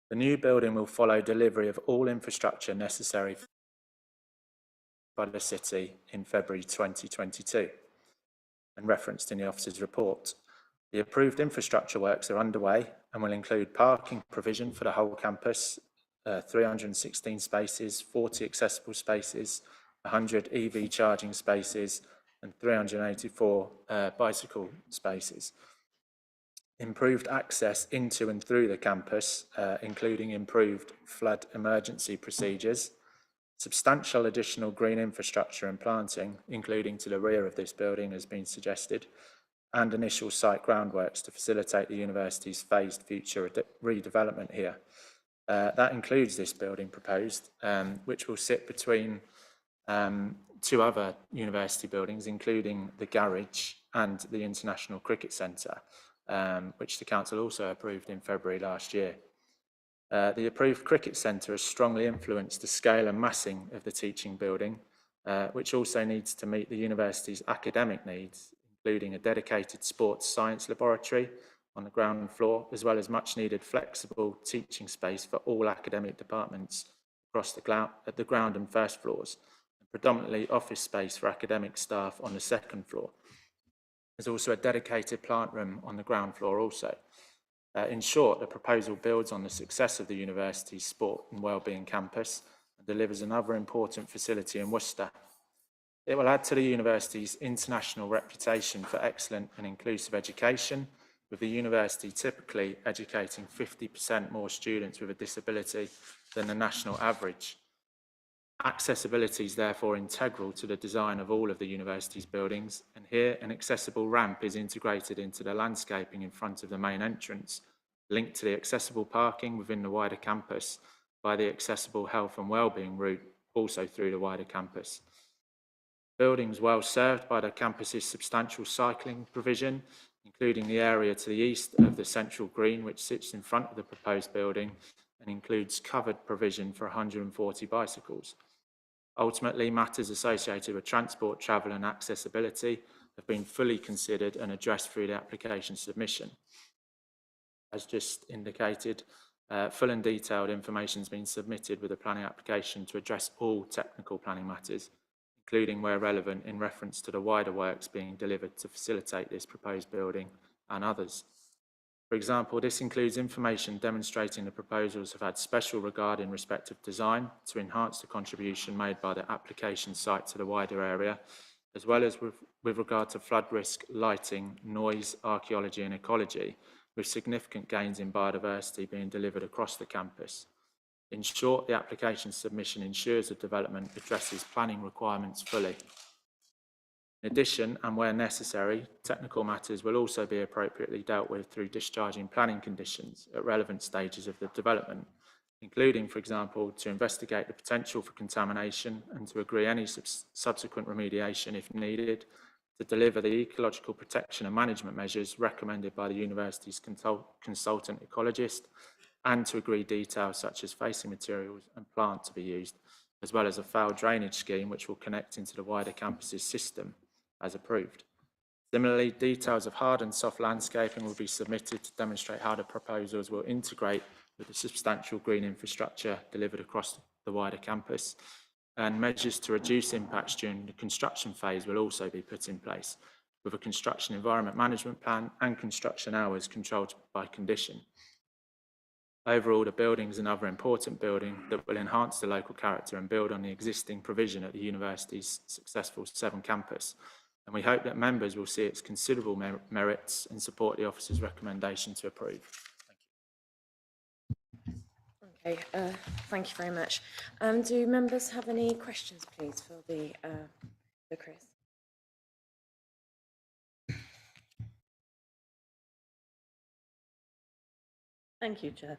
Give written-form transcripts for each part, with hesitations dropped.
The new building will follow delivery of all infrastructure necessary by the City in February 2022 and referenced in the officer's report. The approved infrastructure works are underway and will include parking provision for the whole campus, 316 spaces, 40 accessible spaces, 100 EV charging spaces, and 384 bicycle spaces. Improved access into and through the campus, including improved flood emergency procedures, substantial additional green infrastructure and planting, including to the rear of this building, has been suggested, and initial site groundworks to facilitate the university's phased future redevelopment here. That includes this building proposed, which will sit between two other university buildings, including the garage and the International Cricket Centre, which the council also approved in February last year. The approved cricket centre has strongly influenced the scale and massing of the teaching building, which also needs to meet the university's academic needs, including a dedicated sports science laboratory on the ground floor, as well as much needed flexible teaching space for all academic departments across the ground and first floors, and predominantly office space for academic staff on the second floor. There's also a dedicated plant room on the ground floor also. In short, the proposal builds on the success of the university's sport and wellbeing campus and delivers another important facility in Worcester. It will add to the university's international reputation for excellent and inclusive education, with the university typically educating 50% more students with a disability than the national average. Accessibility is therefore integral to the design of all of the university's buildings, and here an accessible ramp is integrated into the landscaping in front of the main entrance, linked to the accessible parking within the wider campus by the accessible health and wellbeing route also through the wider campus. Buildings well served by the campus's substantial cycling provision, including the area to the east of the central green, which sits in front of the proposed building and includes covered provision for 140 bicycles. Ultimately, matters associated with transport, travel and accessibility have been fully considered and addressed through the application submission. As just indicated, full and detailed information has been submitted with the planning application to address all technical planning matters, including where relevant in reference to the wider works being delivered to facilitate this proposed building and others. For example, this includes information demonstrating the proposals have had special regard in respect of design to enhance the contribution made by the application site to the wider area, as well as with regard to flood risk, lighting, noise, archaeology and ecology, with significant gains in biodiversity being delivered across the campus. In short, the application submission ensures the development addresses planning requirements fully. In addition, and where necessary, technical matters will also be appropriately dealt with through discharging planning conditions at relevant stages of the development, including, for example, to investigate the potential for contamination and to agree any subsequent remediation if needed, to deliver the ecological protection and management measures recommended by the university's consultant ecologist, and to agree details such as facing materials and plant to be used, as well as a foul drainage scheme which will connect into the wider campus's system as approved. Similarly, details of hard and soft landscaping will be submitted to demonstrate how the proposals will integrate with the substantial green infrastructure delivered across the wider campus, and measures to reduce impacts during the construction phase will also be put in place, with a construction environment management plan and construction hours controlled by condition. Overall, the building is another important building that will enhance the local character and build on the existing provision at the university's successful Severn campus. And we hope that members will see its considerable merits and support the officer's recommendation to approve. Thank you. Okay, thank you very much. Do members have any questions, please, for Chris? Thank you, Chair.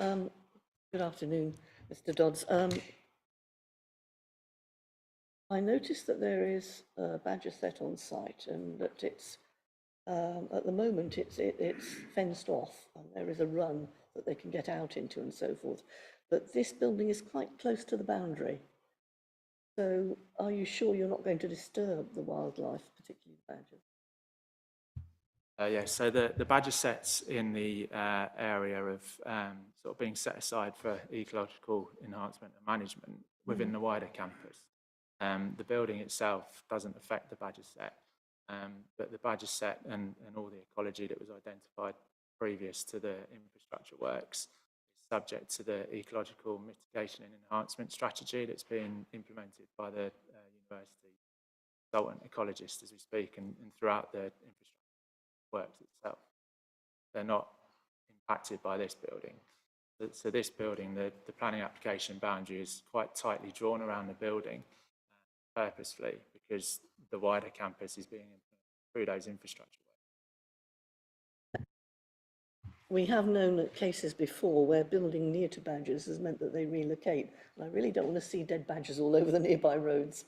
Good afternoon, Mr. Dodds. I noticed that there is a badger set on site and that it's, at the moment, it's fenced off and there is a run that they can get out into and so forth. But this building is quite close to the boundary. So are you sure you're not going to disturb the wildlife, particularly the badgers? Yeah, so the badger sets in the area of sort of being set aside for ecological enhancement and management within the wider campus. The building itself doesn't affect the badger set, but the badger set and all the ecology that was identified previous to the infrastructure works is subject to the ecological mitigation and enhancement strategy that's being implemented by the university consultant ecologist as we speak and throughout the infrastructure works itself. They're not impacted by this building. So this building, the planning application boundary is quite tightly drawn around the building purposefully because the wider campus is being implemented through those infrastructure works. We have known cases before where building near to badgers has meant that they relocate. And I really don't want to see dead badgers all over the nearby roads.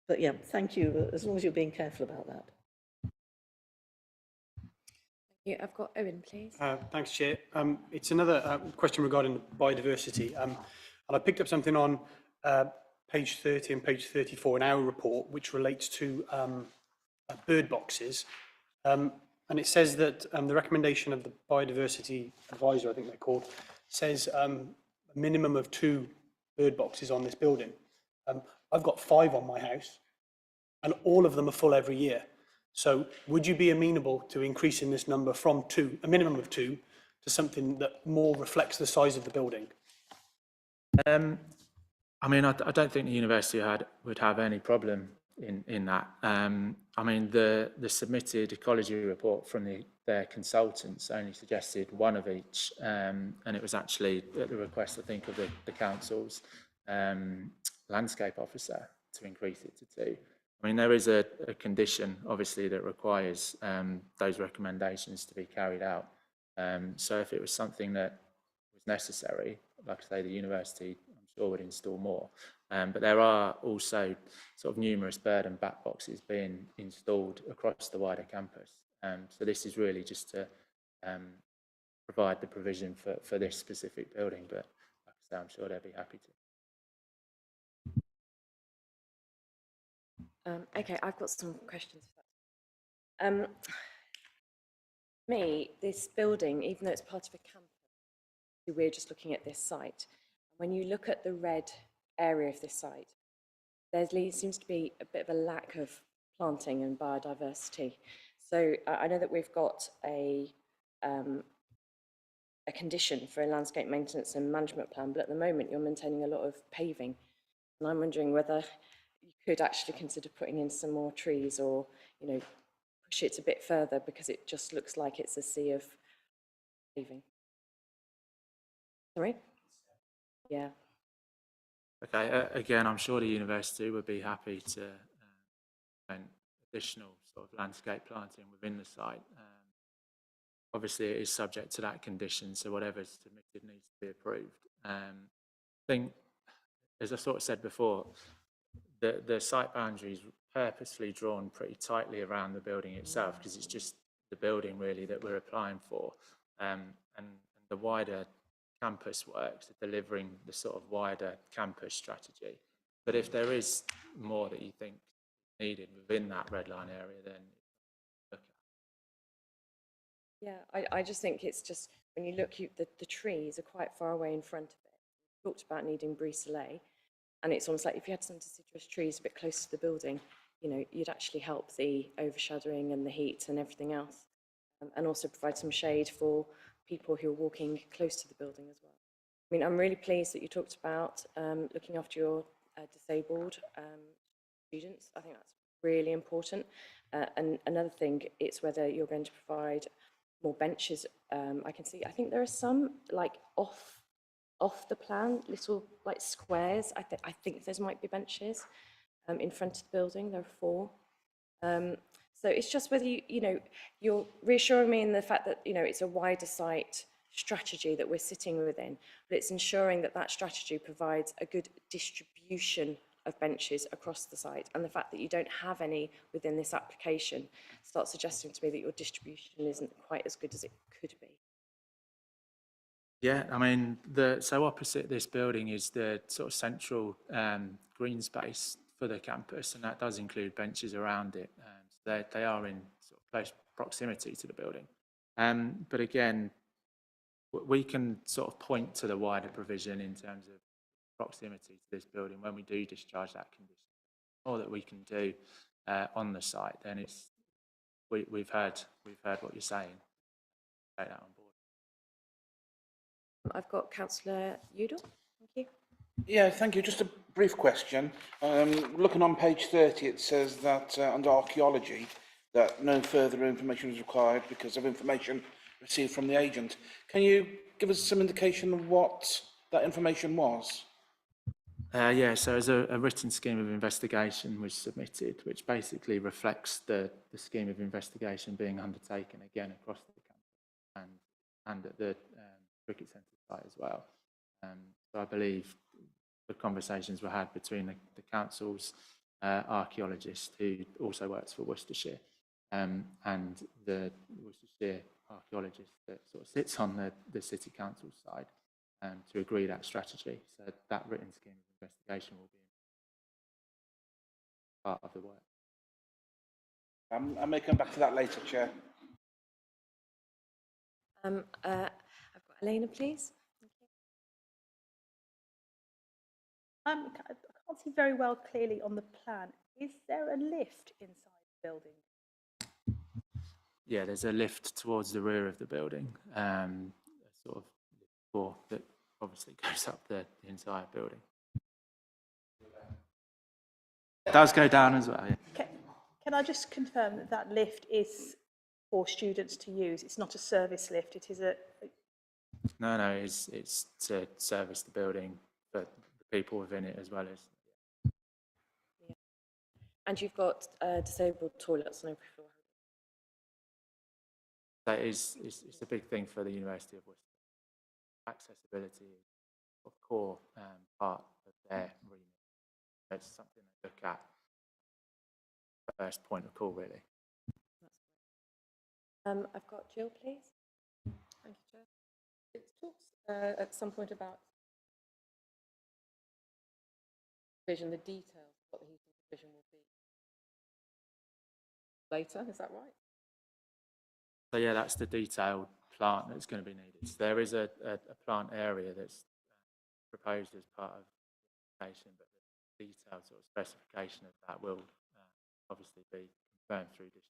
But yeah, thank you, as long as you're being careful about that. Thank you. I've got Owen, please. Thanks, Chair. It's another question regarding biodiversity. And I picked up something on page 30 and page 34 in our report, which relates to bird boxes. And it says that the recommendation of the Biodiversity Advisor, I think they're called, says a minimum of 2 bird boxes on this building. I've got 5 on my house, and all of them are full every year. So would you be amenable to increasing this number from 2, a minimum of 2, to something that more reflects the size of the building? I mean, I don't think the university would have any problem in that. I mean, the submitted ecology report from their consultants only suggested 1 of each, and it was actually at the request, I think, of the council's landscape officer to increase it to 2. I mean, there is a condition, obviously, that requires those recommendations to be carried out. So if it was something that was necessary, like I say, the university, I'm sure, would install more. But there are also sort of numerous bird and bat boxes being installed across the wider campus. So this is really just to provide the provision for this specific building. But like I say, I'm sure they'll be happy to. Okay, I've got some questions. Me, this building, even though it's part of a campus, we're just looking at this site. When you look at the red area of this site, there seems to be a bit of a lack of planting and biodiversity. So I know that we've got a condition for a landscape maintenance and management plan, but at the moment you're maintaining a lot of paving. And I'm wondering whether you could actually consider putting in some more trees or, you know, push it a bit further because it just looks like it's a sea of paving. Sorry? Yeah. Okay, again, I'm sure the university would be happy to additional sort of landscape planting within the site. Obviously, it is subject to that condition, so whatever's submitted needs to be approved. I think, as I sort of said before, the site boundary is purposefully drawn pretty tightly around the building itself because it's just the building really that we're applying for, and the wider campus works are delivering the sort of wider campus strategy. But if there is more that you think is needed within that red line area, then look at. Yeah, I just think it's just, when you look, the trees are quite far away in front of it. You talked about needing brise soleil, and it's almost like if you had some deciduous trees a bit closer to the building, you know, you'd actually help the overshadowing and the heat and everything else, and also provide some shade for people who are walking close to the building as well. I mean, I'm really pleased that you talked about looking after your disabled students. I think that's really important. And another thing, it's whether you're going to provide more benches. I can see, I think there are some like off the plan, little like squares. I think those might be benches in front of the building. There are 4. So it's just whether you're reassuring me in the fact that, you know, it's a wider site strategy that we're sitting within, but it's ensuring that that strategy provides a good distribution of benches across the site. And the fact that you don't have any within this application starts suggesting to me that your distribution isn't quite as good as it could be. Yeah, I mean, so opposite this building is the sort of central green space for the campus, and that does include benches around it. So they are in sort of close proximity to the building. But again, we can sort of point to the wider provision in terms of proximity to this building when we do discharge that condition, or that we can do on the site. Then we've heard what you're saying. Take that on board. I've got Councillor Udall. Thank you. Yeah, thank you. Just a brief question. Looking on page 30, it says that under archaeology, that no further information is required because of information received from the agent. Can you give us some indication of what that information was? Yeah, so as a written scheme of investigation was submitted, which basically reflects the scheme of investigation being undertaken again across the campus and at the cricket centre site as well. So I believe the conversations were had between the council's archaeologist, who also works for Worcestershire, and the Worcestershire archaeologist that sort of sits on the city council side, to agree that strategy. So that written scheme of investigation will be part of the work. I may come back to that later, Chair. I've got Elena, please. I can't see very well clearly on the plan. Is there a lift inside the building? Yeah, there's a lift towards the rear of the building, a sort of door that obviously goes up the entire building. It does go down as well, yeah. Can I just confirm that that lift is for students to use? It's not a service lift, it is a... No, it's to service the building for the people within it as well as. Yeah. And you've got disabled toilets on every floor. That is, it's a big thing for the University of Worcester. Accessibility is a core part of their remit. It's something they look at first point of call, really. I've got Jill, please. Thank you, Chair. It talks at some point about vision, the details of what the heating provision will be later. Is that right? So yeah, that's the detailed plant that's going to be needed. So there is a plant area that's proposed as part of the application, but the detailed sort of specification of that will obviously be confirmed through discharge.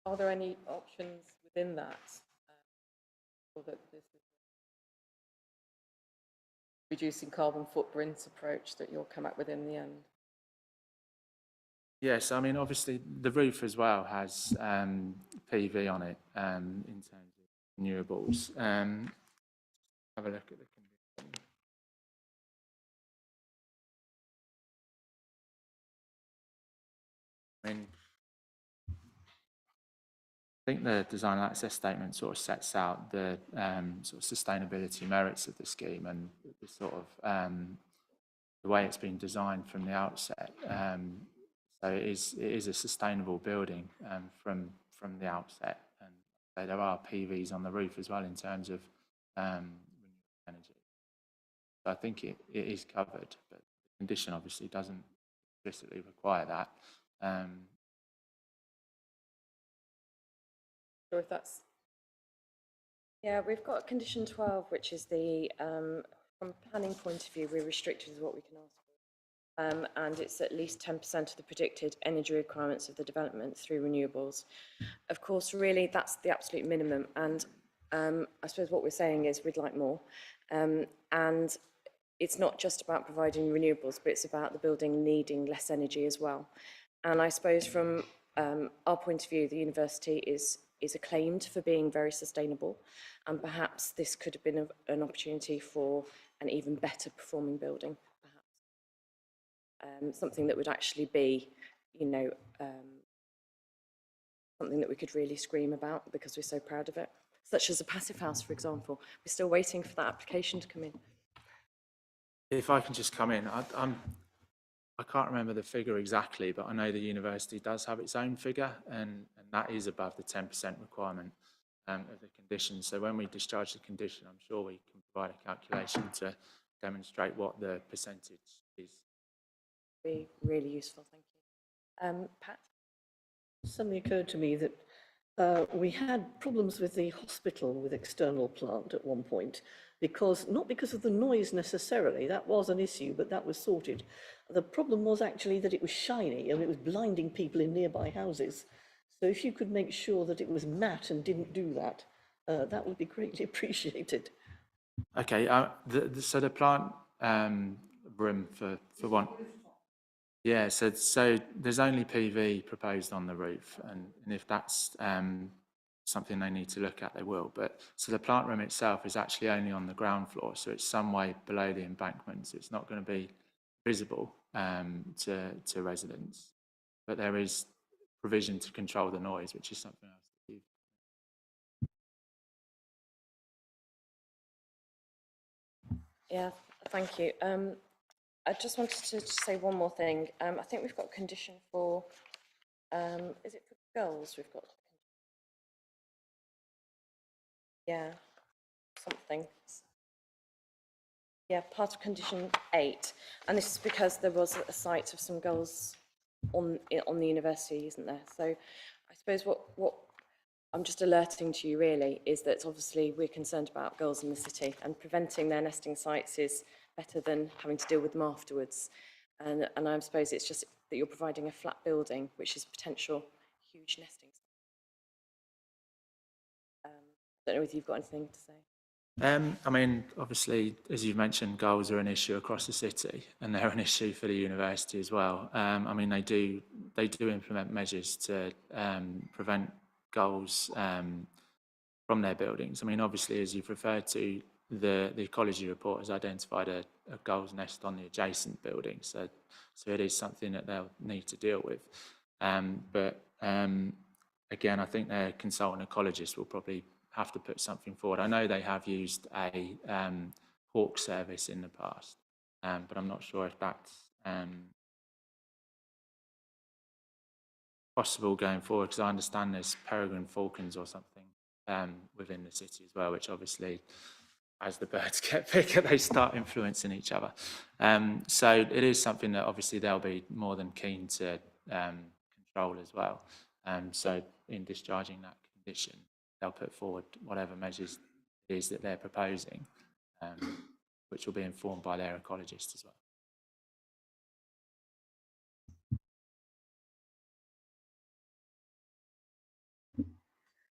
Are there any options within that, or that this is reducing carbon footprint approach that you'll come up with in the end? Yes, I mean, obviously the roof as well has PV on it in terms of renewables. Have a look at the condition. I mean, I think the design and access statement sort of sets out the sort of sustainability merits of the scheme and the sort of the way it's been designed from the outset. So it is a sustainable building from the outset, and so there are PVs on the roof as well in terms of renewable energy. So I think it is covered, but the condition obviously doesn't explicitly require that. Or if that's, yeah, we've got condition 12, which is the from a planning point of view, we're restricted to what we can ask for, and it's at least 10% of the predicted energy requirements of the development through renewables. Of course, really, that's the absolute minimum, and I suppose what we're saying is we'd like more, and it's not just about providing renewables, but it's about the building needing less energy as well. And I suppose from our point of view, the university is acclaimed for being very sustainable, and perhaps this could have been an opportunity for an even better performing building, perhaps. Something that would actually be, you know, something that we could really scream about because we're so proud of it, such as a passive house, for example. We're still waiting for that application to come in. If I can just come in, I can't remember the figure exactly, but I know the university does have its own figure, and that is above the 10% requirement of the condition. So when we discharge the condition, I'm sure we can provide a calculation to demonstrate what the percentage is. Be really useful, thank you. Pat? Suddenly occurred to me that we had problems with the hospital with external plant at one point, because not because of the noise necessarily, that was an issue, but that was sorted. The problem was actually that it was shiny and it was blinding people in nearby houses. So if you could make sure that it was matte and didn't do that, that would be greatly appreciated. Okay, so the plant room for one. Yeah, so there's only PV proposed on the roof, and if that's something they need to look at, they will. But so the plant room itself is actually only on the ground floor, so it's some way below the embankment, so it's not going to be visible to residents. But there is provision to control the noise, which is something else that you've. Yeah, thank you. I just wanted to just say one more thing. I think we've got a condition for, is it for girls we've got? Yeah, something. Yeah, part of condition 8. And this is because there was a site of some girls on the university, isn't there? So I suppose what I'm just alerting to you really is that obviously we're concerned about girls in the city, and preventing their nesting sites is better than having to deal with them afterwards. And I suppose it's just that you're providing a flat building, which is potential huge nesting site. I don't know if you've got anything to say. I mean, obviously, as you've mentioned, goals are an issue across the city, and they're an issue for the university as well. I mean, they do implement measures to prevent goals from their buildings. I mean, obviously, as you've referred to, the ecology report has identified a goals nest on the adjacent building, so it is something that they'll need to deal with. But again, I think their consultant ecologist will probably have to put something forward. I know they have used a hawk service in the past, but I'm not sure if that's possible going forward, because I understand there's peregrine falcons or something within the city as well, which obviously, as the birds get bigger, they start influencing each other. So it is something that obviously they'll be more than keen to control as well. So in discharging that condition, they'll put forward whatever measures it is that they're proposing, which will be informed by their ecologist as well.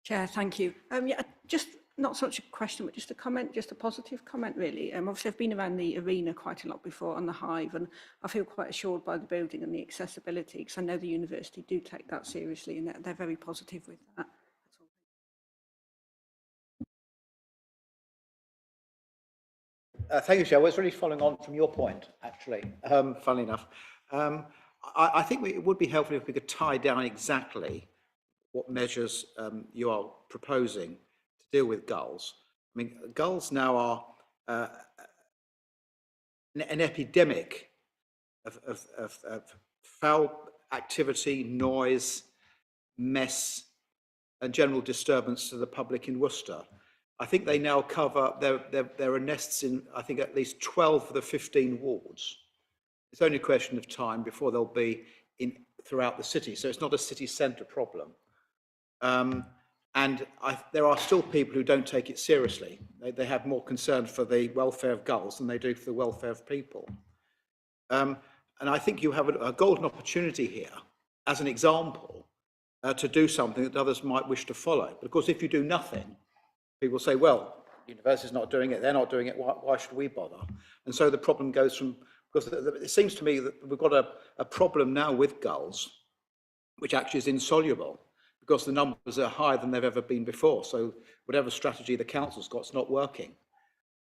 Chair, thank you. Yeah, just not such a question, but just a comment, just a positive comment, really. Obviously, I've been around the arena quite a lot before on the Hive, and I feel quite assured by the building and the accessibility, because I know the university do take that seriously, and they're very positive with that. Thank you, Chair. I was really following on from your point, actually, funnily enough. I think it would be helpful if we could tie down exactly what measures you are proposing to deal with gulls. I mean, gulls now are an epidemic of foul activity, noise, mess, and general disturbance to the public in Worcester. I think they now cover, there are nests in, I think, at least 12 of the 15 wards. It's only a question of time before they'll be throughout the city, so it's not a city centre problem. And there are still people who don't take it seriously. They have more concern for the welfare of gulls than they do for the welfare of people. And I think you have a golden opportunity here, as an example, to do something that others might wish to follow. But of course, if you do nothing, people say, well, the university's not doing it, they're not doing it, why should we bother? And so the problem goes from, because it seems to me that we've got a problem now with gulls, which actually is insoluble, because the numbers are higher than they've ever been before. So whatever strategy the council's got is not working.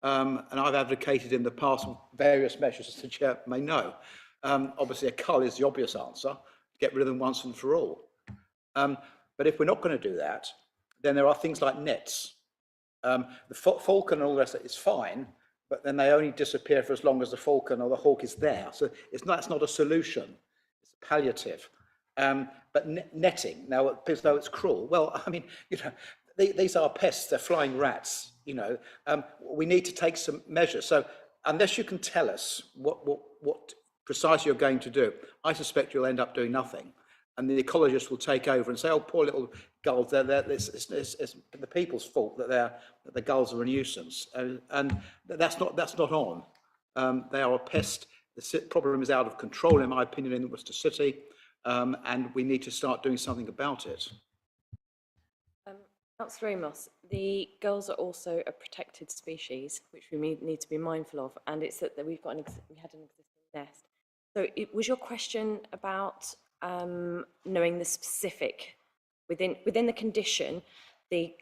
And I've advocated in the past various measures, as the chair may know. Obviously, a cull is the obvious answer, get rid of them once and for all. But if we're not going to do that, then there are things like nets. The falcon and all the rest of it is fine, but then they only disappear for as long as the falcon or the hawk is there. So it's not a solution, it's a palliative. But netting, now, people know it's cruel. Well, I mean, these are pests, they're flying rats, we need to take some measures. So unless you can tell us what precisely you're going to do, I suspect you'll end up doing nothing. and the ecologists will take over and say, oh, poor little gulls, it's the people's fault that the gulls are a nuisance. And that's not on. They are a pest. The problem is out of control, in my opinion, in Worcester City, and we need to start doing something about it. Councillor Amos, the gulls are also a protected species, which we need to be mindful of, and it's that we had an existing nest. So was your question about knowing the specific, within the condition, the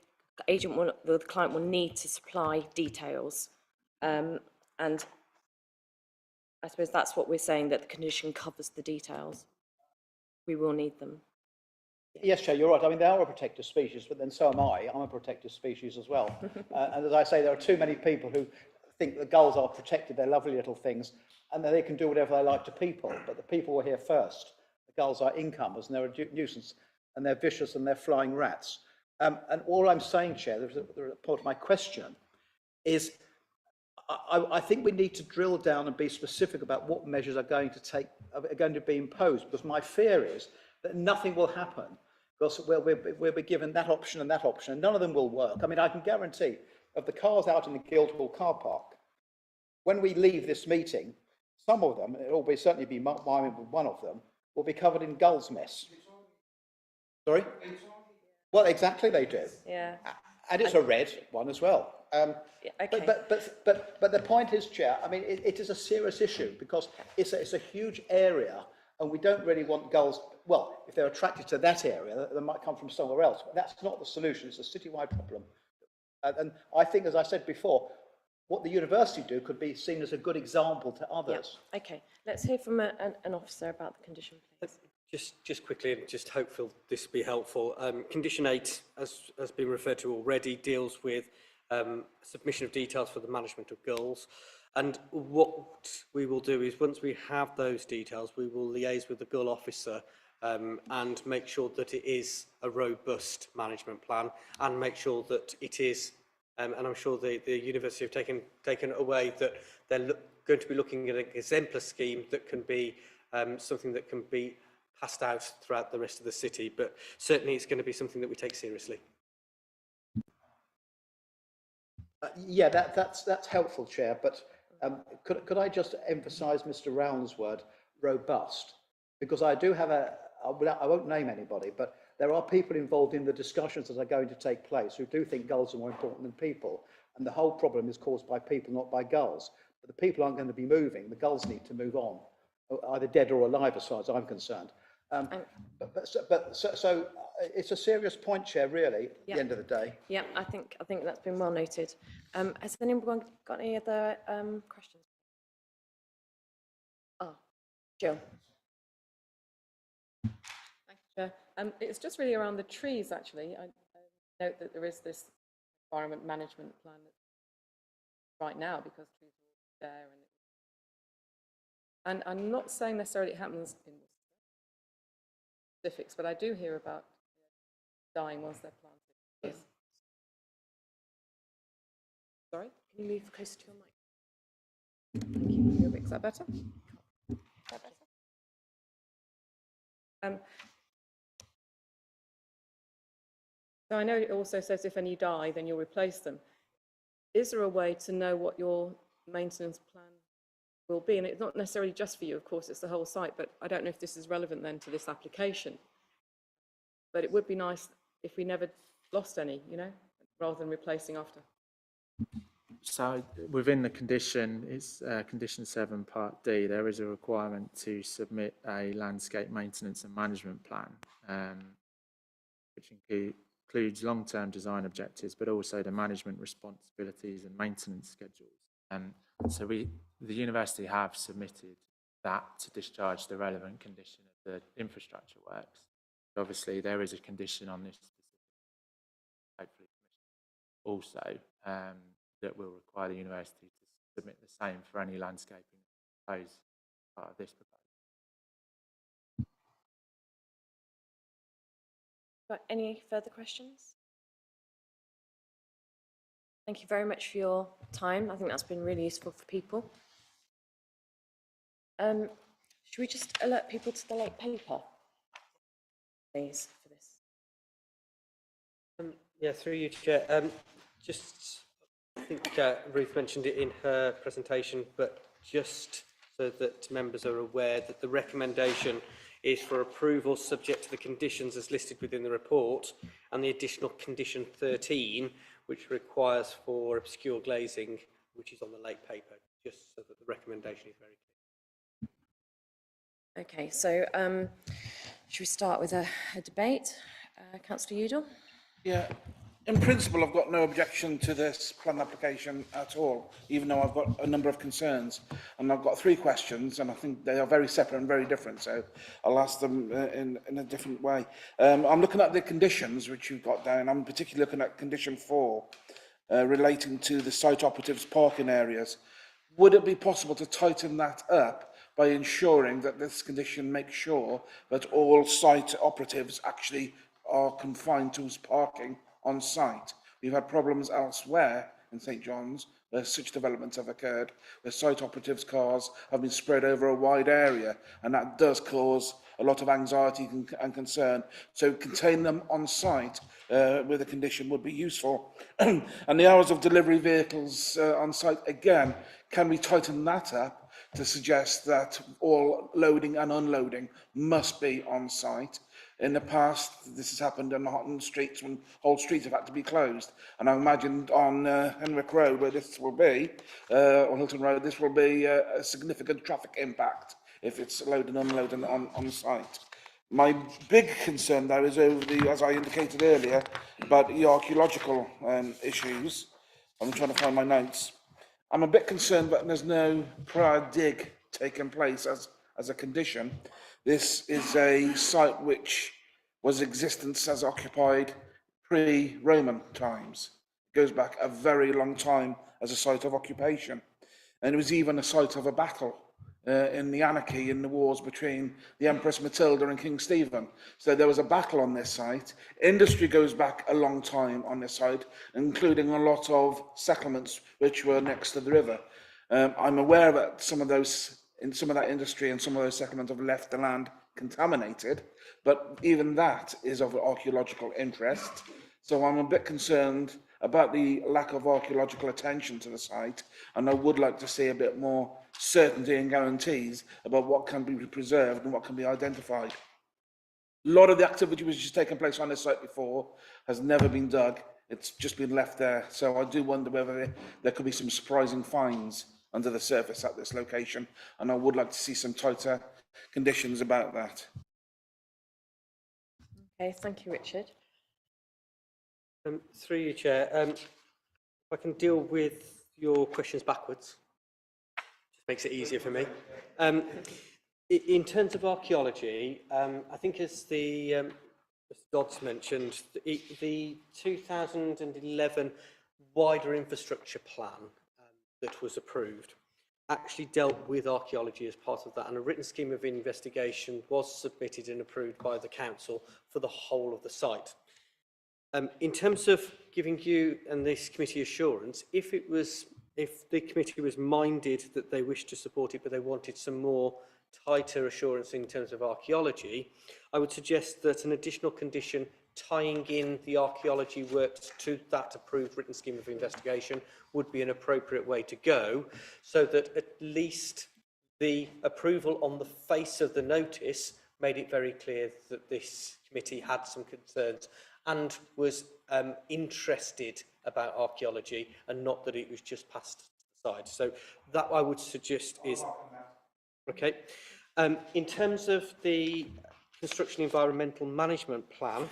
client will need to supply details, and I suppose that's what we're saying, that the condition covers the details. We will need them. Yes, Chair, you're right. I mean, they are a protected species, but then so am I. I'm a protected species as well. And as I say, there are too many people who think the gulls are protected. They're lovely little things, and that they can do whatever they like to people. But the people were here first. The gulls are incomers, and they're a nuisance, and they're vicious, and they're flying rats. And all I'm saying, Chair, the part of my question is, I think we need to drill down and be specific about what measures are going to be imposed, because my fear is that nothing will happen, because we'll be given that option, and none of them will work. I mean, I can guarantee, of the cars out in the Guildhall car park, when we leave this meeting, some of them, it will certainly be one of them, will be covered in gull's mess. Sorry? Well, exactly, they do. Yeah. And it's a red one as well. Okay. But the point is, Chair, I mean, it is a serious issue, because it's a huge area, and we don't really want gulls. Well, if they're attracted to that area, they might come from somewhere else. But that's not the solution. It's a citywide problem. And I think, as I said before, what the university do could be seen as a good example to others. Yeah. Okay, let's hear from an officer about the condition, please. Just quickly, and just hopeful this will be helpful. Condition 8, as has been referred to already, deals with submission of details for the management of gulls. And what we will do is, once we have those details, we will liaise with the gull officer and make sure that it is a robust management plan, and make sure that it is, and I'm sure the university have taken away that they're going to be looking at an exemplar scheme that can be something that can be passed out throughout the rest of the city, but certainly it's going to be something that we take seriously. Yeah, that's helpful, Chair, but could I just emphasise Mr. Round's word, robust? Because I do have I won't name anybody, but there are people involved in the discussions that are going to take place who do think gulls are more important than people, and the whole problem is caused by people, not by gulls. But the people aren't going to be moving. The gulls need to move on, either dead or alive, as far as I'm concerned. So it's a serious point, Chair, really, at the end of the day. Yeah, I think that's been well noted. Has anyone got any other questions? Oh, Jill. Thank you, Chair. It's just really around the trees, actually. I note that there is this environment management plan right now, because trees are there. And I'm not saying necessarily it happens in specifics, but I do hear about dying once they're planted. Yes. Sorry? Can you move closer to your mic? Thank you. Is that better? So I know it also says if any die, then you'll replace them. Is there a way to know what your maintenance plan will be? And it's not necessarily just for you, of course, it's the whole site, but I don't know if this is relevant then to this application. But it would be nice if we never lost any, you know, rather than replacing after. So within the condition, it's condition 7 part D, there is a requirement to submit a landscape maintenance and management plan, which includes long-term design objectives, but also the management responsibilities and maintenance schedules. So the university have submitted that to discharge the relevant condition of the infrastructure works. But obviously, there is a condition on this specific, hopefully, also that will require the university to submit the same for any landscaping proposed as part of this proposal. But any further questions? Thank you very much for your time. I think that's been really useful for people. Should we just alert people to the late paper? please, for this. Yeah, through you, Chair. Just, I think Ruth mentioned it in her presentation, but just so that members are aware that the recommendation is for approval subject to the conditions as listed within the report and the additional condition 13, which requires for obscure glazing, which is on the late paper, just so that the recommendation is very clear. Okay, so should we start with a debate? Councillor Udall? Yeah, in principle, I've got no objection to this plan application at all, even though I've got a number of concerns. And I've got 3 questions, and I think they are very separate and very different, so I'll ask them in a different way. I'm looking at the conditions which you've got down. I'm particularly looking at condition 4, relating to the site operatives' parking areas. Would it be possible to tighten that up by ensuring that this condition makes sure that all site operatives actually are confined to parking on site? We've had problems elsewhere in St John's where such developments have occurred, where site operatives' cars have been spread over a wide area, and that does cause a lot of anxiety and concern. So contain them on site with a condition would be useful. And the hours of delivery vehicles on site, again, can we tighten that up to suggest that all loading and unloading must be on site? In the past, this has happened on streets when whole streets have had to be closed. And I imagine on Henwick Road, where this will be, or Hilton Road, this will be a significant traffic impact if it's loaded and unloaded on site. My big concern, though, is over the, as I indicated earlier, about the archaeological issues. I'm trying to find my notes. I'm a bit concerned that there's no prior dig taking place as a condition. This is a site which was in existence as occupied pre-Roman times. It goes back a very long time as a site of occupation. And it was even a site of a battle in the anarchy in the wars between the Empress Matilda and King Stephen. So there was a battle on this site. Industry goes back a long time on this site, including a lot of settlements which were next to the river. I'm aware that some of that industry and some of those settlements have left the land contaminated, but even that is of archaeological interest. So I'm a bit concerned about the lack of archaeological attention to the site, and I would like to see a bit more certainty and guarantees about what can be preserved and what can be identified. A lot of the activity which has taken place on this site before has never been dug. It's just been left there. So I do wonder whether there could be some surprising finds under the surface at this location, and I would like to see some tighter conditions about that. Okay, thank you, Richard. Through you, Chair. If I can deal with your questions backwards, just makes it easier for me. In terms of archaeology, I think as the Mr. Dodds mentioned, the 2011 wider infrastructure plan that was approved actually dealt with archaeology as part of that, and a written scheme of investigation was submitted and approved by the council for the whole of the site. In terms of giving you and this committee assurance, if the committee was minded that they wished to support it, but they wanted some more tighter assurance in terms of archaeology, I would suggest that an additional condition tying in the archaeology works to that approved written scheme of investigation would be an appropriate way to go, so that at least the approval on the face of the notice made it very clear that this committee had some concerns and was interested about archaeology, and not that it was just passed aside. So that I would suggest is okay. In terms of the construction environmental management plan,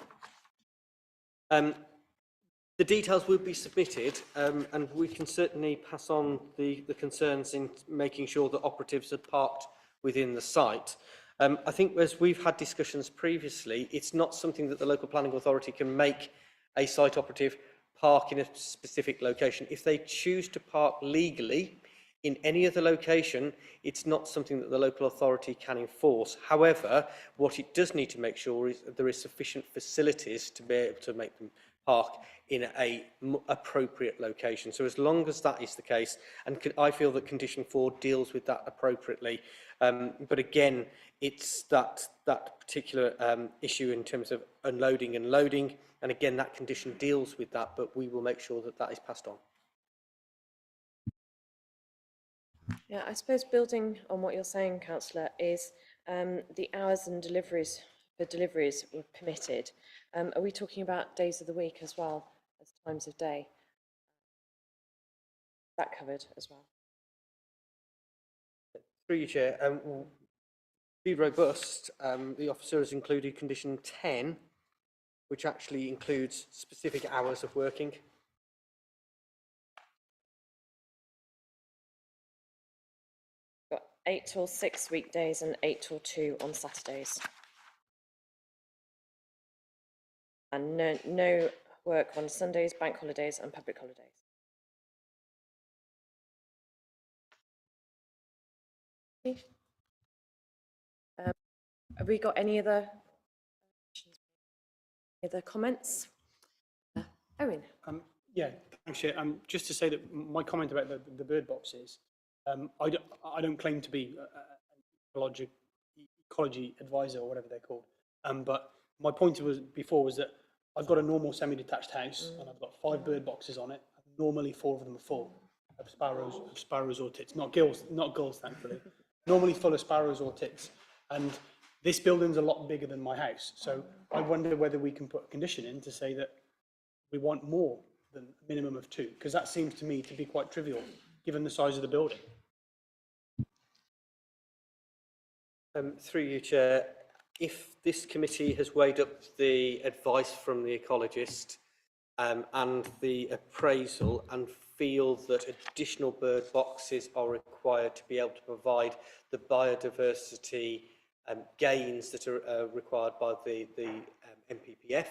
the details will be submitted, and we can certainly pass on the concerns in making sure that operatives are parked within the site. I think as we've had discussions previously, it's not something that the local planning authority can make a site operative park in a specific location. If they choose to park legally in any other location, it's not something that the local authority can enforce. However, what it does need to make sure is that there is sufficient facilities to be able to make them park in a appropriate location. So as long as that is the case, and I feel that condition 4 deals with that appropriately. But again, it's that particular issue in terms of unloading and loading. And again, that condition deals with that, but we will make sure that that is passed on. Yeah, I suppose building on what you're saying, Councillor, is the hours and deliveries were permitted. Are we talking about days of the week as well as times of day? That covered as well. Through you, Chair. To be robust, the officer has included condition 10, which actually includes specific hours of working. Got 8 till 6 weekdays and 8 till 2 on Saturdays. And no work on Sundays, bank holidays and public holidays. Have we got any other comments? Owen? Yeah, thanks, Chair. Just to say that my comment about the bird boxes, I don't claim to be an ecology advisor or whatever they're called. But my point was that I've got a normal semi-detached house and I've got 5 bird boxes on it. Normally 4 of them are full of sparrows or tits, not gulls, thankfully. Normally full of sparrows or tits. And this building's a lot bigger than my house. So I wonder whether we can put a condition in to say that we want more than a minimum of 2, because that seems to me to be quite trivial, given the size of the building. Through you, Chair, if this committee has weighed up the advice from the ecologist and the appraisal and feel that additional bird boxes are required to be able to provide the biodiversity gains that are required by the MPPF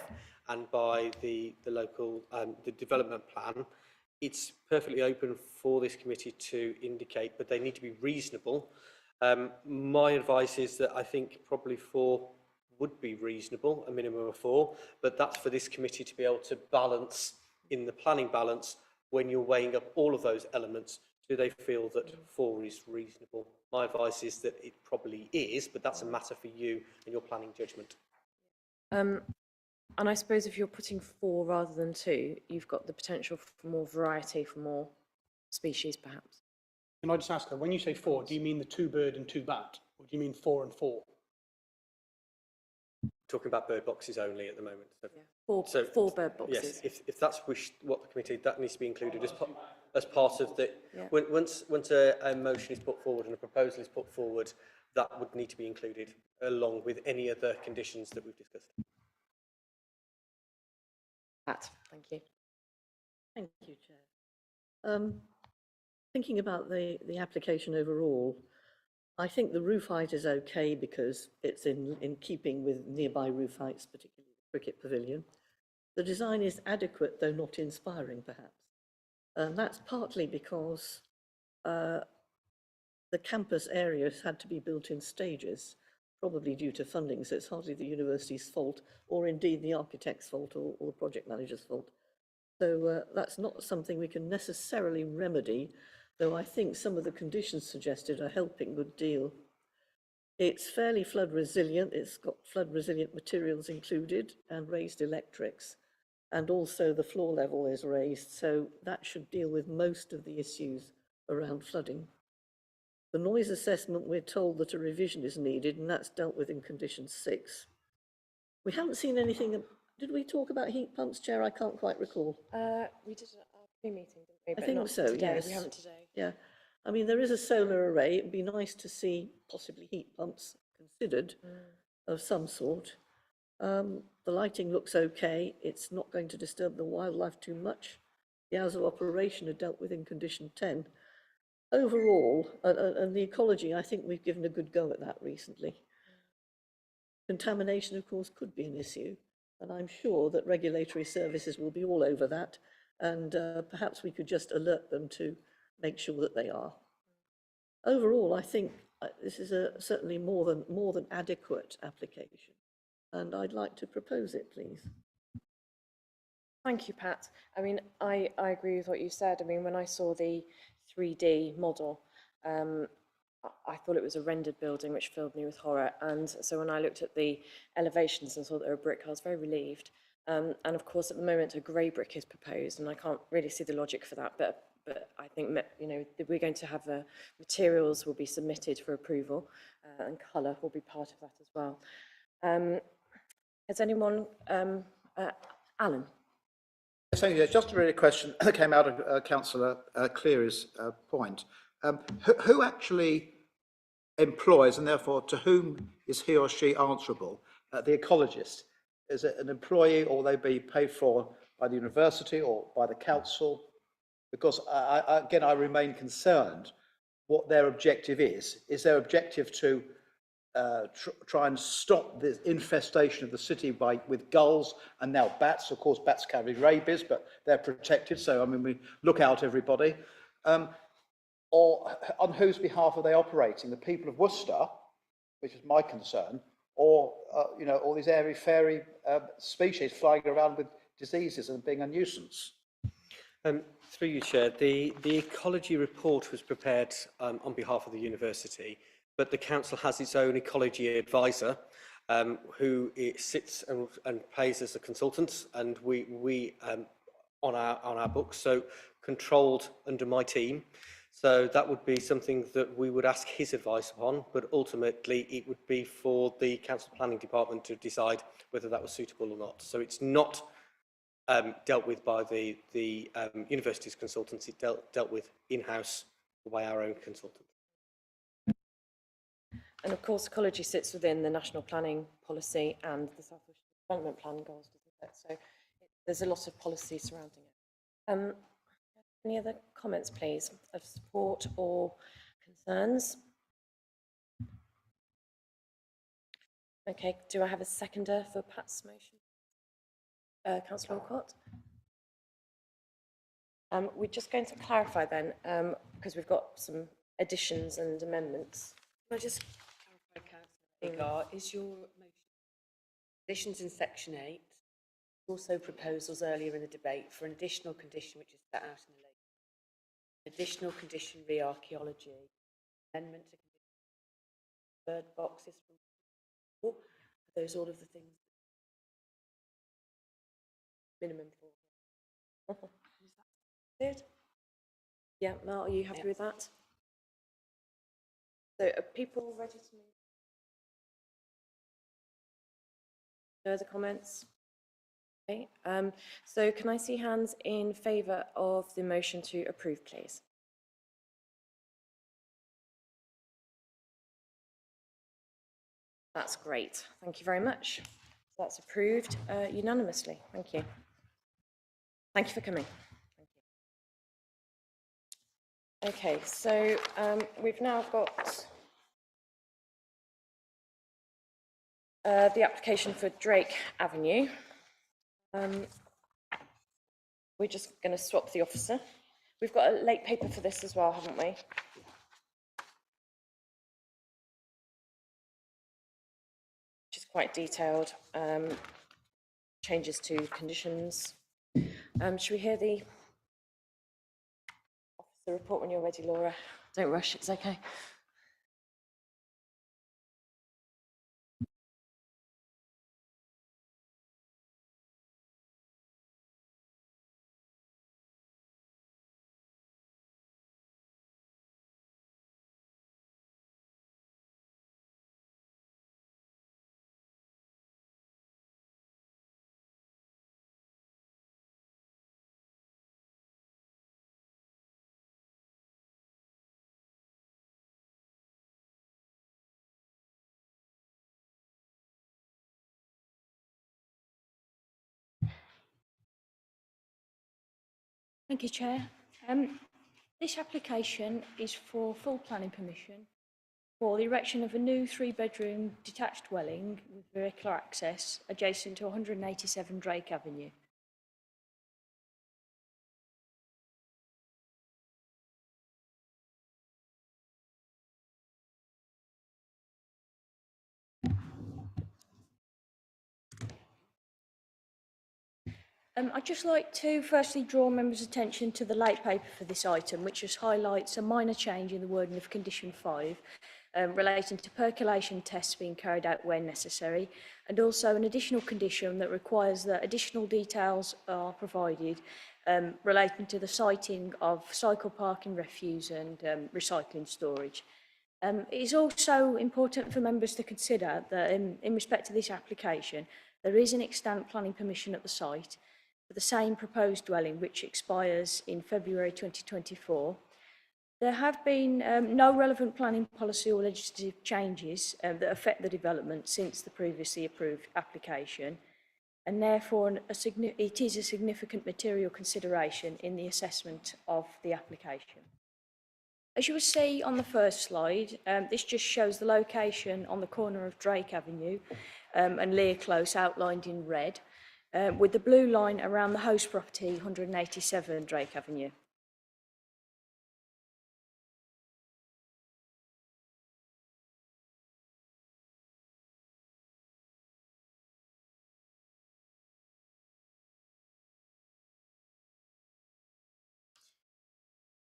and by the local the development plan, it's perfectly open for this committee to indicate, but they need to be reasonable. My advice is that I think probably 4 would be reasonable, a minimum of 4, but that's for this committee to be able to balance in the planning balance when you're weighing up all of those elements. Do they feel that 4 is reasonable? My advice is that it probably is, but that's a matter for you and your planning judgment. And I suppose if you're putting 4 rather than 2, you've got the potential for more variety, for more species, perhaps. Can I just ask her, when you say 4, do you mean the 2 bird and 2 bat, or do you mean 4 and 4? Talking about bird boxes only at the moment. So, yeah. 4 bird boxes. Yes, if that's what the committee, that needs to be included as part of the. Yeah. Once a motion is put forward and a proposal is put forward, that would need to be included along with any other conditions that we've discussed. Pat, thank you. Thank you, Chair. Thinking about the application overall, I think the roof height is okay because it's in keeping with nearby roof heights, particularly the cricket pavilion. The design is adequate, though not inspiring, perhaps. And that's partly because the campus area has had to be built in stages, probably due to funding, so it's hardly the university's fault, or indeed the architect's fault or the project manager's fault. So that's not something we can necessarily remedy, though I think some of the conditions suggested are helping a good deal. It's fairly flood resilient, it's got flood resilient materials included and raised electrics, and also the floor level is raised, so that should deal with most of the issues around flooding. The noise assessment, we're told that a revision is needed, and that's dealt with in condition 6. We haven't seen anything. Did we talk about heat pumps, Chair? I can't quite recall. We did a pre-meeting, didn't we? I But think not so, today. yes. We haven't today. Yeah, I mean, there is a solar array. It'd be nice to see possibly heat pumps considered of some sort. The lighting looks okay. It's not going to disturb the wildlife too much. The hours of operation are dealt with in condition 10. Overall, and the ecology, I think we've given a good go at that recently. Contamination, of course, could be an issue, and I'm sure that regulatory services will be all over that, and perhaps we could just alert them to make sure that they are. Overall, I think this is certainly more than adequate application, and I'd like to propose it, please. Thank you, Pat. I mean, I agree with what you said. I mean, when I saw the 3D model, I thought it was a rendered building, which filled me with horror. And so when I looked at the elevations and saw that they were brick, I was very relieved. And of course, at the moment, a grey brick is proposed, and I can't really see the logic for that. But I think, you know, that we're going to have materials will be submitted for approval, and colour will be part of that as well. Has anyone, Alan? So, yeah, just a really question that came out of Councillor Cleary's point. Who actually employs, and therefore to whom is he or she answerable? The ecologist? Is it an employee, or they be paid for by the university or by the council? Because again, I remain concerned what their objective is. Is their objective to try and stop the infestation of the city with gulls and now bats? Of course, bats carry rabies, but they're protected. So, I mean, we look out, everybody. Or on whose behalf are they operating? The people of Worcester, which is my concern, or you know, all these airy-fairy species flying around with diseases and being a nuisance. Through you, Chair, the ecology report was prepared on behalf of the university, but the council has its own ecology advisor who sits and pays as a consultant, and we on our books, so controlled under my team. So that would be something that we would ask his advice upon, but ultimately it would be for the council planning department to decide whether that was suitable or not. So it's not dealt with by the university's consultants. It dealt with in-house by our own consultant. And of course, ecology sits within the national planning policy and the South West Development Plan goals, doesn't it? So there's a lot of policy surrounding it. Any other comments, please, of support or concerns? Okay, do I have a seconder for Pat's motion? Councillor Alcott? We're just going to clarify then, because we've got some additions and amendments. Can I just clarify, Councillor Agar, is your motion additions in section 8, also proposals earlier in the debate for an additional condition which is set out in the later, additional condition re-archaeology, amendment to bird boxes from are those all of the things minimum for? Good. Yeah, Mel, are you happy with that? So are people ready to move? No other comments? Okay, so can I see hands in favour of the motion to approve, please? That's great. Thank you very much. That's approved unanimously. Thank you. Thank you for coming. Thank you. Okay, so we've now got the application for Drake Avenue. We're just going to swap the officer. We've got a late paper for this as well, haven't we? Which is quite detailed. Changes to conditions. Should we hear the officer report when you're ready, Laura? Don't rush, it's okay. Thank you, Chair. This application is for full planning permission for the erection of a new 3-bedroom detached dwelling with vehicular access adjacent to 187 Drake Avenue. I'd just like to firstly draw members' attention to the late paper for this item, which just highlights a minor change in the wording of condition 5 relating to percolation tests being carried out when necessary, and also an additional condition that requires that additional details are provided relating to the siting of cycle parking, refuse and recycling storage. It is also important for members to consider that in respect to this application, there is an extant planning permission at the site for the same proposed dwelling, which expires in February 2024. There have been no relevant planning policy or legislative changes that affect the development since the previously approved application, and therefore it is a significant material consideration in the assessment of the application. As you will see on the first slide, this just shows the location on the corner of Drake Avenue and Lear Close outlined in red, with the blue line around the host property 187 Drake Avenue.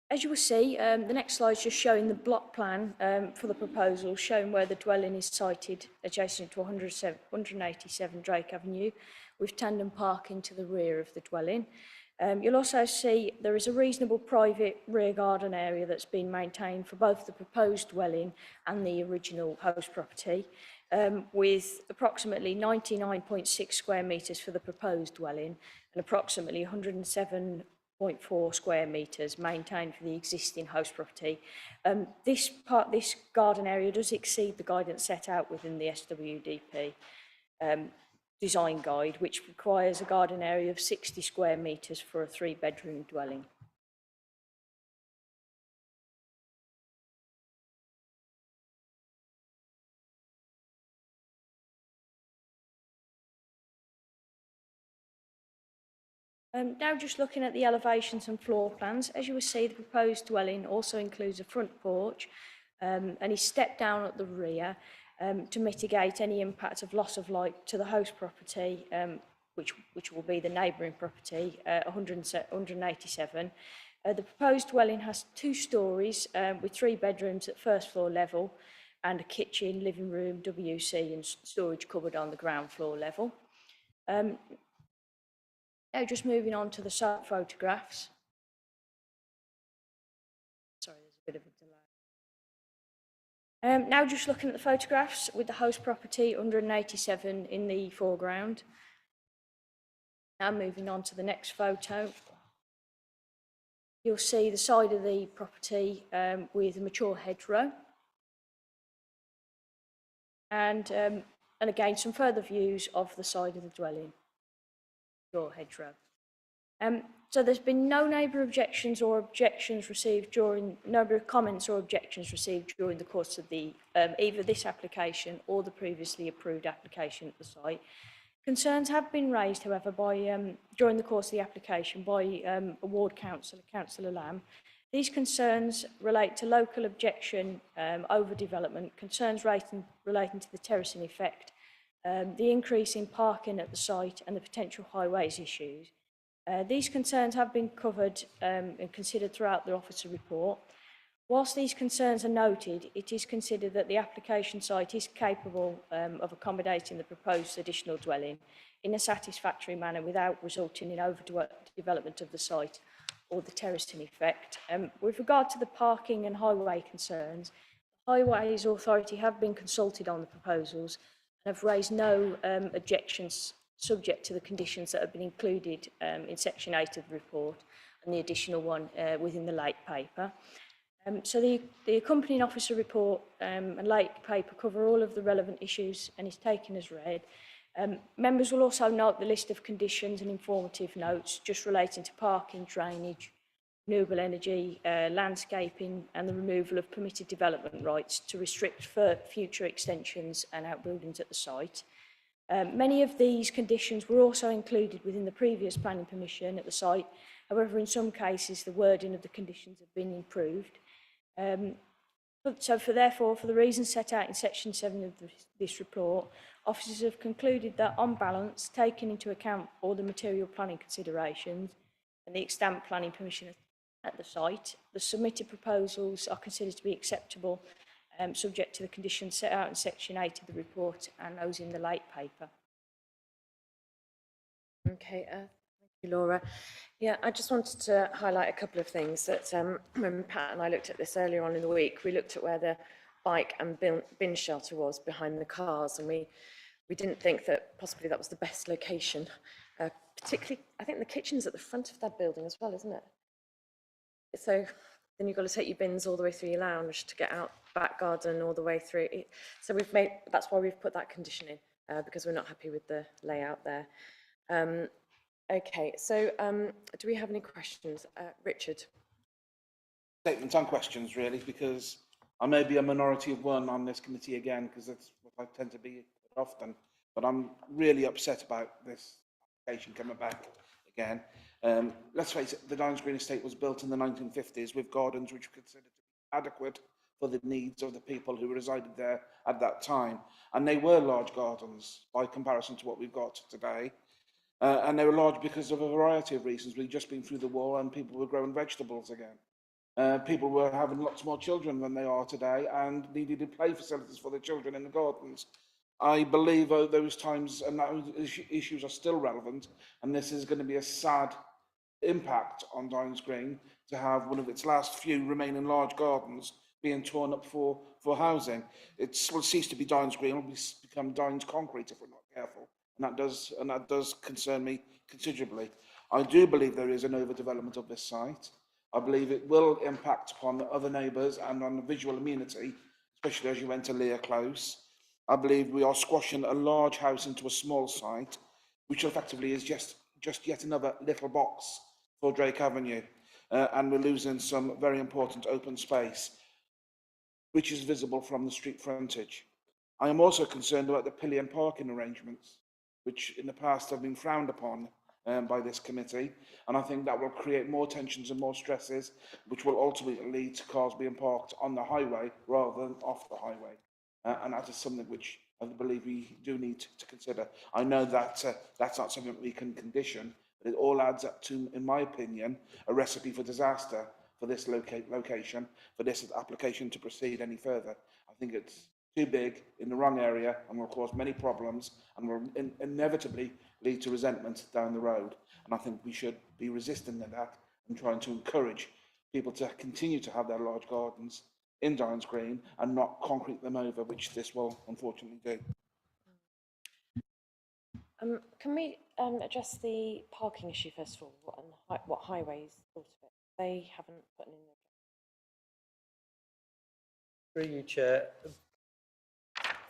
As you will see, the next slide is just showing the block plan for the proposal, showing where the dwelling is sited adjacent to 187 Drake Avenue, with tandem parking to the rear of the dwelling. You'll also see there is a reasonable private rear garden area that's been maintained for both the proposed dwelling and the original host property, with approximately 99.6 square metres for the proposed dwelling and approximately 107.4 square metres maintained for the existing host property. This garden area does exceed the guidance set out within the SWDP design guide, which requires a garden area of 60 square metres for a 3-bedroom dwelling. Now just looking at the elevations and floor plans, as you will see, the proposed dwelling also includes a front porch and is stepped down at the rear to mitigate any impact of loss of light to the host property, which will be the neighbouring property, 187. The proposed dwelling has 2 storeys with 3 bedrooms at first floor level and a kitchen, living room, WC and storage cupboard on the ground floor level. Now just moving on to the site photographs. Sorry, there's a bit of a delay. Now just looking at the photographs with the host property 187 in the foreground. Now moving on to the next photo. You'll see the side of the property with a mature hedgerow. And again, some further views of the side of the dwelling. Mature hedgerow. So there's been no neighbour objections or objections received during, no comments or objections received during the course of the either this application or the previously approved application at the site. Concerns have been raised, however, by during the course of the application by a ward councillor, Councillor Lamb. These concerns relate to local objection over development, concerns relating to the terracing effect, the increase in parking at the site and the potential highways issues. These concerns have been covered and considered throughout the officer report. Whilst these concerns are noted, it is considered that the application site is capable of accommodating the proposed additional dwelling in a satisfactory manner without resulting in overdevelopment of the site or the terracing effect. With regard to the parking and highway concerns, the Highways Authority have been consulted on the proposals and have raised no objections subject to the conditions that have been included in section 8 of the report and the additional one within the late paper. So the accompanying officer report and late paper cover all of the relevant issues and is taken as read. Members will also note the list of conditions and informative notes just relating to parking, drainage, renewable energy, landscaping and the removal of permitted development rights to restrict future extensions and outbuildings at the site. Many of these conditions were also included within the previous planning permission at the site. However, in some cases, the wording of the conditions have been improved. Therefore, for the reasons set out in section 7 of this report, officers have concluded that, on balance, taking into account all the material planning considerations and the extant planning permission at the site, the submitted proposals are considered to be acceptable, subject to the conditions set out in section 8 of the report and those in the late paper. Okay, thank you, Laura. Yeah, I just wanted to highlight a couple of things that when Pat and I looked at this earlier on in the week, we looked at where the bike and bin shelter was behind the cars, and we didn't think that possibly that was the best location. Particularly, I think the kitchen's at the front of that building as well, isn't it? So then you've got to take your bins all the way through your lounge to get out back garden all the way through. So that's why we've put that condition in, because we're not happy with the layout there. Okay, so do we have any questions? Richard? Statements and questions, really, because I may be a minority of one on this committee again, because that's what I tend to be often, but I'm really upset about this application coming back again. Let's face it, the Dines Green estate was built in the 1950s with gardens which were considered to be adequate for the needs of the people who resided there at that time. And they were large gardens by comparison to what we've got today. And they were large because of a variety of reasons. We'd just been through the war and people were growing vegetables again. People were having lots more children than they are today and needed play facilities for their children in the gardens. I believe those times and those issues are still relevant, and this is going to be a sad impact on Dines Green to have one of its last few remaining large gardens being torn up for housing. It will cease to be Dines Green, it will become Dines Concrete if we're not careful. And that does concern me considerably. I do believe there is an overdevelopment of this site. I believe it will impact upon the other neighbours and on the visual amenity, especially as you enter Lear Close. I believe we are squashing a large house into a small site, which effectively is just yet another little box for Drake Avenue. And we're losing some very important open space, which is visible from the street frontage. I am also concerned about the pillion parking arrangements, which in the past have been frowned upon by this committee, and I think that will create more tensions and more stresses, which will ultimately lead to cars being parked on the highway rather than off the highway. And that is something which I believe we do need to consider. I know that that's not something we can condition, but it all adds up to, in my opinion, a recipe for disaster for this location, for this application to proceed any further. I think it's too big in the wrong area and will cause many problems and will inevitably lead to resentment down the road. And I think we should be resisting that and trying to encourage people to continue to have their large gardens in Dines Green and not concrete them over, which this will unfortunately do. Can we address the parking issue first of all, what highways thought of it? They haven't put in their... Through you, Chair.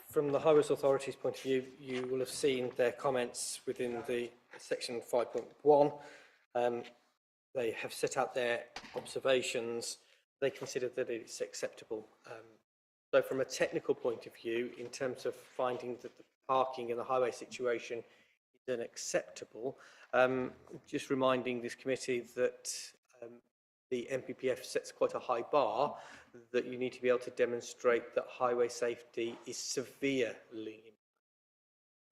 From the Highways Authority's point of view, you will have seen their comments within the section 5.1. They have set out their observations. They consider that it's acceptable. So from a technical point of view, in terms of finding that the parking in the highway situation is unacceptable, just reminding this committee that the NPPF sets quite a high bar, that you need to be able to demonstrate that highway safety is severely impacted.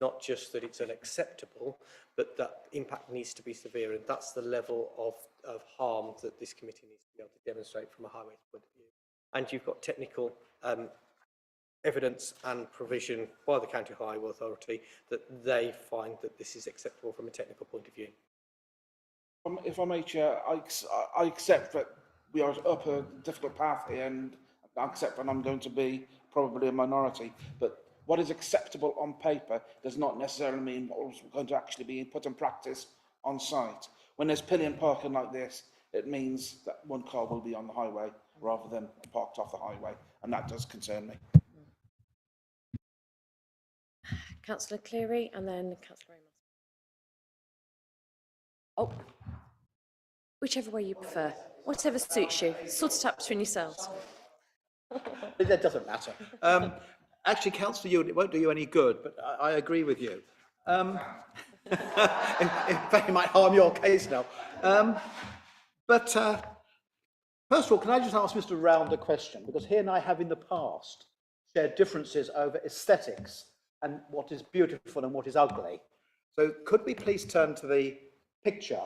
Not just that it's unacceptable, but that impact needs to be severe, and that's the level of harm that this committee needs to be able to demonstrate from a highway point of view. And you've got technical evidence and provision by the County Highway Authority that they find that this is acceptable from a technical point of view. If I may, Chair, I accept that we are up a difficult path here, and I accept that I'm going to be probably a minority, but what is acceptable on paper does not necessarily mean what's going to actually be put in practice on site. When there's pillion parking like this, it means that one car will be on the highway rather than parked off the highway, and that does concern me. Councillor Cleary and then Councillor Amos. Oh, whichever way you prefer. Whatever suits you. Sort it out between yourselves. That doesn't matter. Actually, Councillor Ewart, it won't do you any good, but I agree with you. In fact, it might harm your case now. First of all, can I just ask Mr. Round a question? Because he and I have in the past shared differences over aesthetics and what is beautiful and what is ugly. So could we please turn to the picture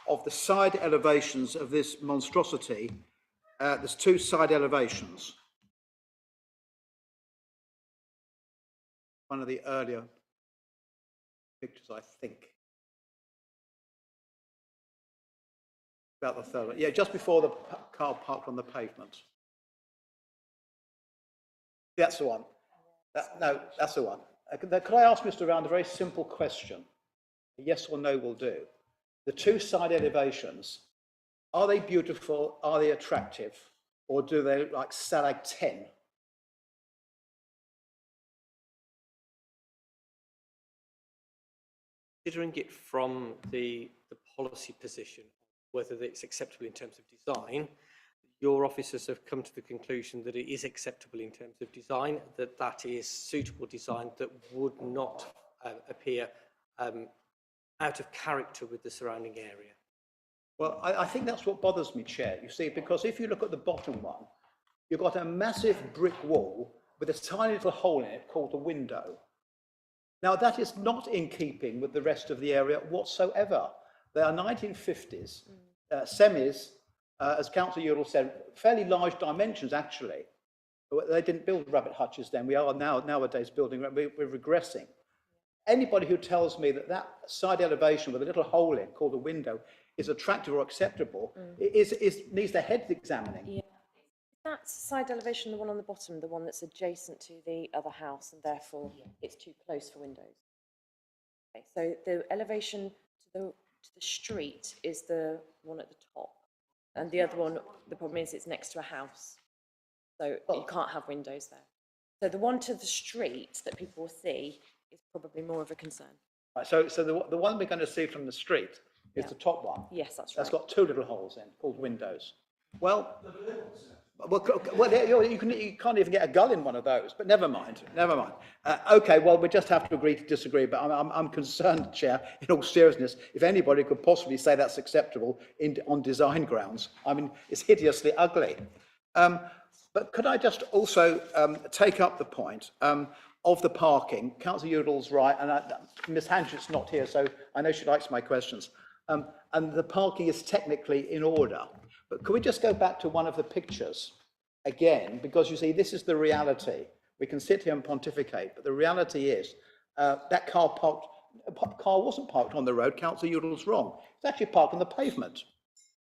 of the side elevations of this monstrosity? There's two side elevations. One of the earlier pictures, I think. About the third one. Yeah, just before the car parked on the pavement. That's the one. No, that's the one. Could I ask Mr. Round a very simple question? A yes or no will do. The two side elevations, are they beautiful? Are they attractive? Or do they look like Stalag 10? Considering it from the policy position, whether it's acceptable in terms of design, your officers have come to the conclusion that it is acceptable in terms of design, that is suitable design that would not appear out of character with the surrounding area. Well, I think that's what bothers me, Chair. You see, because if you look at the bottom one, you've got a massive brick wall with a tiny little hole in it called a window. Now, that is not in keeping with the rest of the area whatsoever. They are 1950s semis, as Councillor Udall said, fairly large dimensions, actually. They didn't build rabbit hutches then. We are nowadays building, we're regressing. Anybody who tells me that that side elevation with a little hole in called a window is attractive or acceptable needs their heads examining. Yeah. That side elevation, the one on the bottom, the one that's adjacent to the other house, and therefore it's too close for windows. Okay, so the elevation to the street is the one at the top, and the other one, the problem is it's next to a house, so you can't have windows there. So the one to the street that people will see is probably more of a concern. Right, so the one we're going to see from the street is the top one. Yes, that's right. That's got two little holes in, called windows. Well, you can't even get a gull in one of those, but never mind, never mind. Okay, well, we just have to agree to disagree, but I'm concerned, Chair, in all seriousness, if anybody could possibly say that's acceptable on design grounds. I mean, it's hideously ugly. But could I just also take up the point of the parking? Councillor Udall's right, and Ms. Hanchett's not here, so I know she likes my questions. And the parking is technically in order. But could we just go back to one of the pictures again? Because you see, this is the reality. We can sit here and pontificate, but the reality is that car wasn't parked on the road. Councillor Udall's wrong. It's actually parked on the pavement.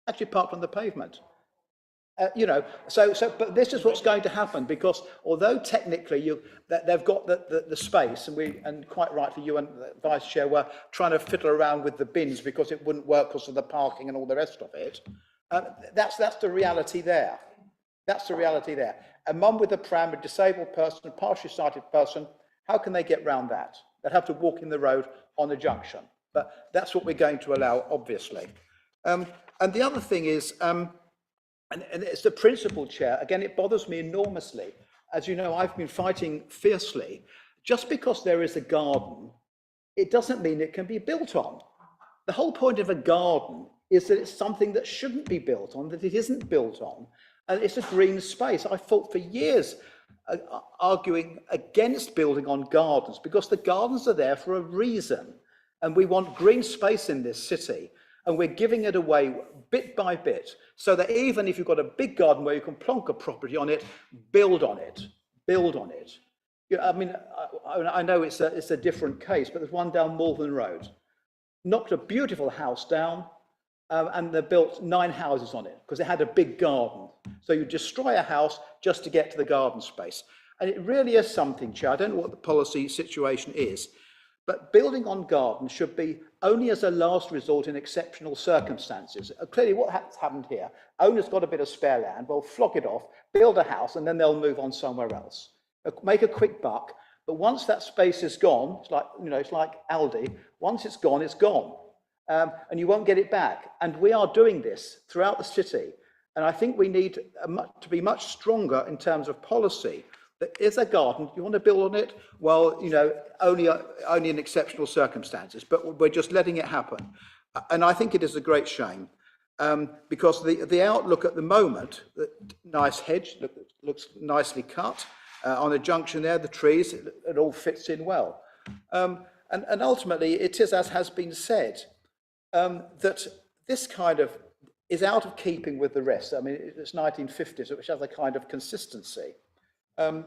Actually parked on the pavement. You know, but this is what's going to happen, because although technically they've got the space, and quite rightly you and the Vice Chair were trying to fiddle around with the bins because it wouldn't work because of the parking and all the rest of it. That's the reality there. That's the reality there. A mum with a pram, a disabled person, a partially sighted person, how can they get round that? They'd have to walk in the road on a junction. But that's what we're going to allow, obviously. And the other thing is, and it's the principle, Chair. Again, it bothers me enormously. As you know, I've been fighting fiercely. Just because there is a garden, it doesn't mean it can be built on. The whole point of a garden is that it's something that shouldn't be built on, that it isn't built on, and it's a green space. I fought for years arguing against building on gardens, because the gardens are there for a reason, and we want green space in this city. And we're giving it away bit by bit, so that even if you've got a big garden where you can plonk a property on it, build on it, build on it. Yeah, I mean, I know it's a different case, but there's one down Malvern Road. Knocked a beautiful house down, and they built 9 houses on it because it had a big garden. So you destroy a house just to get to the garden space. And it really is something, Chair. I don't know what the policy situation is, but building on gardens should be only as a last resort in exceptional circumstances. Clearly what has happened here, owner's got a bit of spare land, well, flog it off, build a house, and then they'll move on somewhere else. Make a quick buck, but once that space is gone, it's like, you know, it's like Aldi, once it's gone, it's gone. And you won't get it back. And we are doing this throughout the city. And I think we need to be much stronger in terms of policy. There is a garden, you want to build on it? Well, you know, only in exceptional circumstances, but we're just letting it happen. And I think it is a great shame. because the outlook at the moment, the nice hedge, looks nicely cut, on a junction there, the trees, it all fits in well. And ultimately, it is, as has been said, that this kind of is out of keeping with the rest. I mean, it's 1950s, which has a kind of consistency.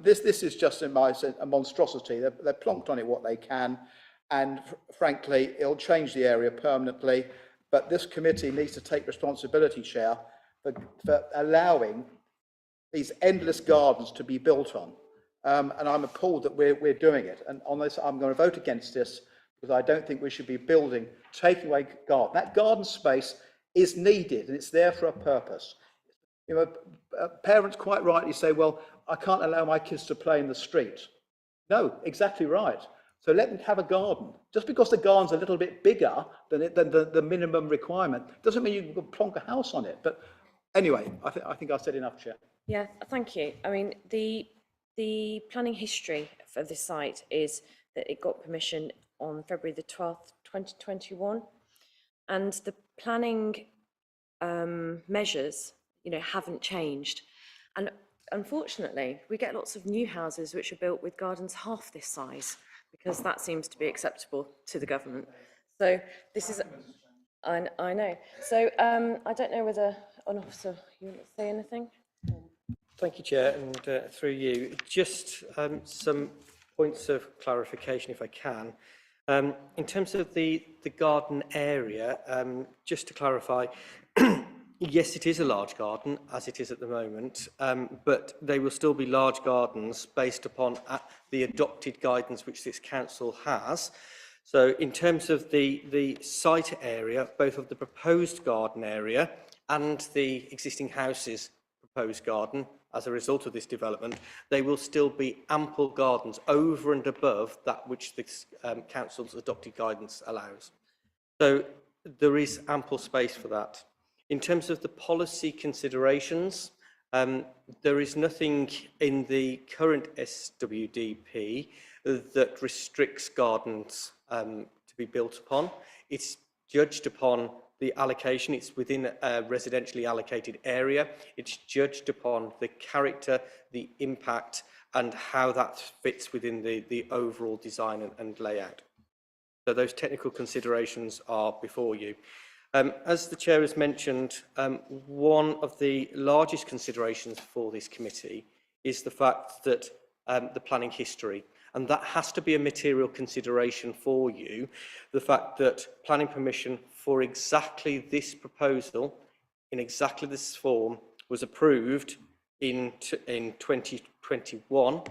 This is just, in my sense, a monstrosity. They're plonked on it what they can, and frankly, it'll change the area permanently. But this committee needs to take responsibility, Chair, for allowing these endless gardens to be built on. And I'm appalled that we're doing it. And on this, I'm going to vote against this because I don't think we should be building, taking away garden. That garden space is needed and it's there for a purpose. You know, parents quite rightly say, well, I can't allow my kids to play in the street. No, exactly right. So let them have a garden. Just because the garden's a little bit bigger than the minimum requirement doesn't mean you can plonk a house on it. But anyway, I think I've said enough, Chair. Yeah, thank you. I mean, the planning history for this site is that it got permission on February the 12th, 2021. And the planning measures, you know, haven't changed. And unfortunately, we get lots of new houses which are built with gardens half this size, because that seems to be acceptable to the government. So this is, I know. So I don't know whether an officer, you want to say anything? Thank you, Chair, and through you, just some points of clarification, if I can. In terms of the garden area, just to clarify, yes, it is a large garden, as it is at the moment, but they will still be large gardens based upon the adopted guidance which this council has. So in terms of the site area, both of the proposed garden area and the existing houses proposed garden, as a result of this development, they will still be ample gardens over and above that which this council's adopted guidance allows. So there is ample space for that. In terms of the policy considerations, there is nothing in the current SWDP that restricts gardens to be built upon. It's judged upon the allocation. It's within a residentially allocated area. It's judged upon the character, the impact, and how that fits within the overall design and layout. So those technical considerations are before you. As the Chair has mentioned, one of the largest considerations for this committee is the fact that the planning history, and that has to be a material consideration for you, the fact that planning permission for exactly this proposal, in exactly this form, was approved in 2021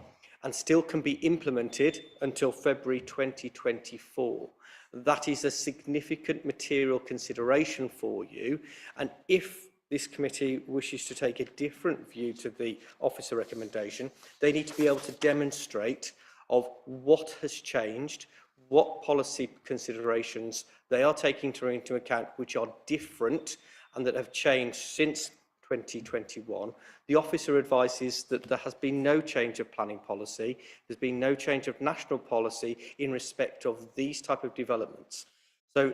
and still can be implemented until February 2024. That is a significant material consideration for you, and if this committee wishes to take a different view to the officer recommendation, they need to be able to demonstrate of what has changed, what policy considerations they are taking into account which are different and that have changed since 2021. The officer advises that there has been no change of planning policy, there's been no change of national policy in respect of these type of developments. So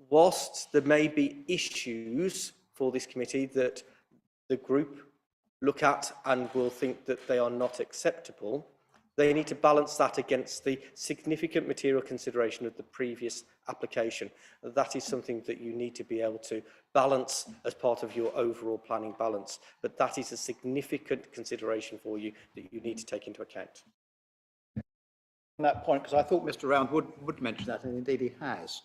whilst there may be issues for this committee that the group look at and will think that they are not acceptable, they need to balance that against the significant material consideration of the previous application. That is something that you need to be able to balance as part of your overall planning balance. But that is a significant consideration for you that you need to take into account. On that point, because I thought Mr. Round would mention that, and indeed he has.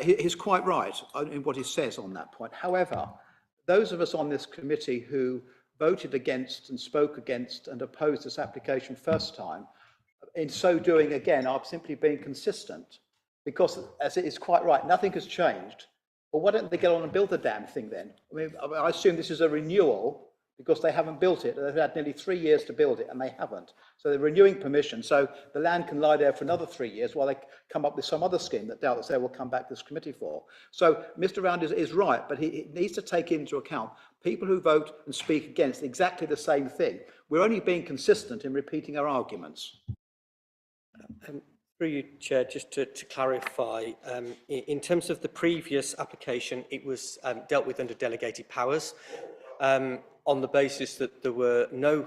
He's quite right in what he says on that point. However, those of us on this committee who voted against and spoke against and opposed this application first time, in so doing again, are simply being consistent, because, as it is quite right, nothing has changed. Well, why don't they get on and build the damn thing then? I mean, I assume this is a renewal because they haven't built it. They've had nearly 3 years to build it and they haven't. So they're renewing permission. So the land can lie there for another 3 years while they come up with some other scheme that doubtless they will come back to this committee for. So Mr. Round is right, but he needs to take into account people who vote and speak against exactly the same thing. We're only being consistent in repeating our arguments. Through you, Chair, just to clarify, in terms of the previous application, it was dealt with under delegated powers on the basis that there were no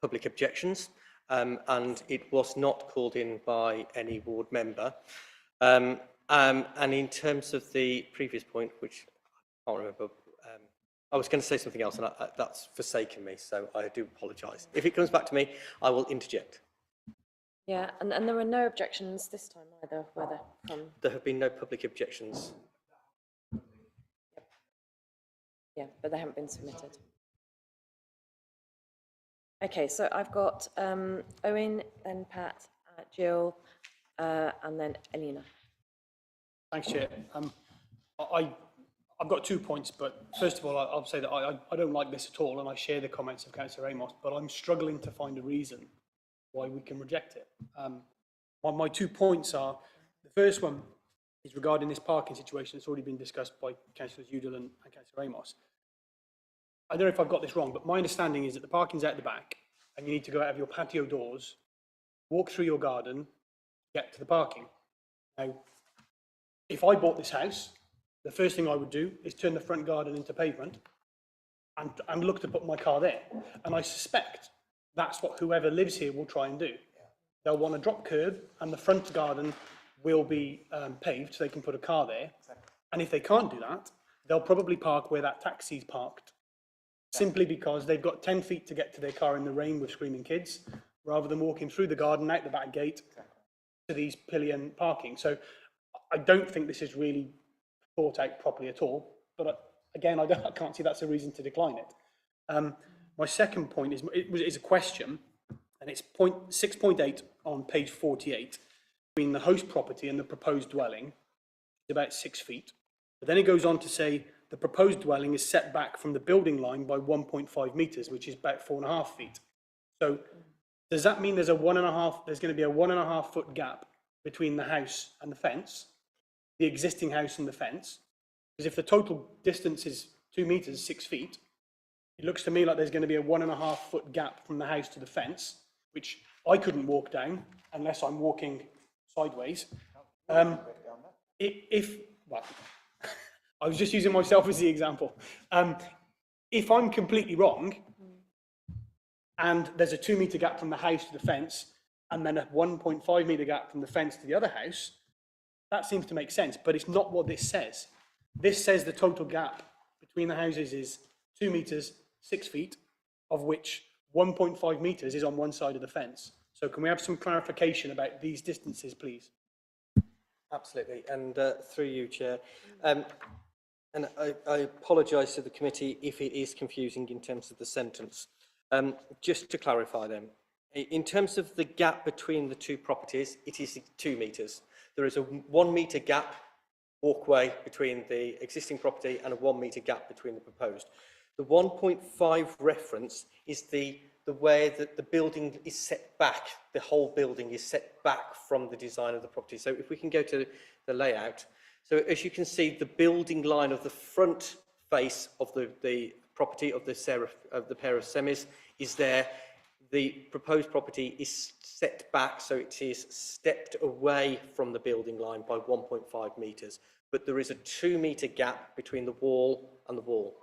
public objections and it was not called in by any ward member. And in terms of the previous point, which I can't remember, I was going to say something else and that's forsaken me, so I do apologise. If it comes back to me, I will interject. Yeah, and there were no objections this time either, were there? There have been no public objections. Yeah, but they haven't been submitted. Okay, so I've got Owen, then Pat, Jill, and then Elena. Thanks, Chair. I've got 2 points, but first of all, I'll say that I don't like this at all, and I share the comments of Councillor Amos, but I'm struggling to find a reason why we can reject it. My 2 points are, the first one is regarding this parking situation that's already been discussed by Councillors Udall and Councillor Amos. I don't know if I've got this wrong, but my understanding is that the parking's out the back, and you need to go out of your patio doors, walk through your garden, get to the parking. Now, if I bought this house, the first thing I would do is turn the front garden into pavement and look to put my car there. And I suspect that's what whoever lives here will try and do. They'll want a drop curb and the front garden will be paved so they can put a car there. And if they can't do that, they'll probably park where that taxi's parked, simply because they've got 10 feet to get to their car in the rain with screaming kids, rather than walking through the garden, out the back gate, to these pillion parking. So I don't think this is really thought out properly at all. But again, I can't see that's a reason to decline it. My second point is a question, and it's 6.8 on page 48, between the host property and the proposed dwelling, it's about 6 feet. But then it goes on to say the proposed dwelling is set back from the building line by 1.5 metres, which is about 4.5 feet. So does that mean there's going to be a 1.5 foot gap between the house and the fence, the existing house and the fence? Because if the total distance is 2 metres, 6 feet, it looks to me like there's going to be a 1.5 foot gap from the house to the fence, which I couldn't walk down unless I'm walking sideways. Well, I was just using myself as the example. If I'm completely wrong, and there's a 2 metre gap from the house to the fence, and then a 1.5 metre gap from the fence to the other house, that seems to make sense, but it's not what this says. This says the total gap between the houses is 2 metres, 6 feet, of which 1.5 metres is on one side of the fence. So can we have some clarification about these distances, please? Absolutely, and through you, Chair. And I apologise to the committee if it is confusing in terms of the sentence. Just to clarify then, in terms of the gap between the two properties, it is 2 metres. There is a 1 metre gap walkway between the existing property and a 1 metre gap between the proposed. The 1.5 reference is the way that the building is set back, the whole building is set back from the design of the property. So if we can go to the layout. So as you can see, the building line of the front face of the property of the pair of semis is there. The proposed property is set back, so it is stepped away from the building line by 1.5 metres. But there is a 2 metre gap between the wall and the wall.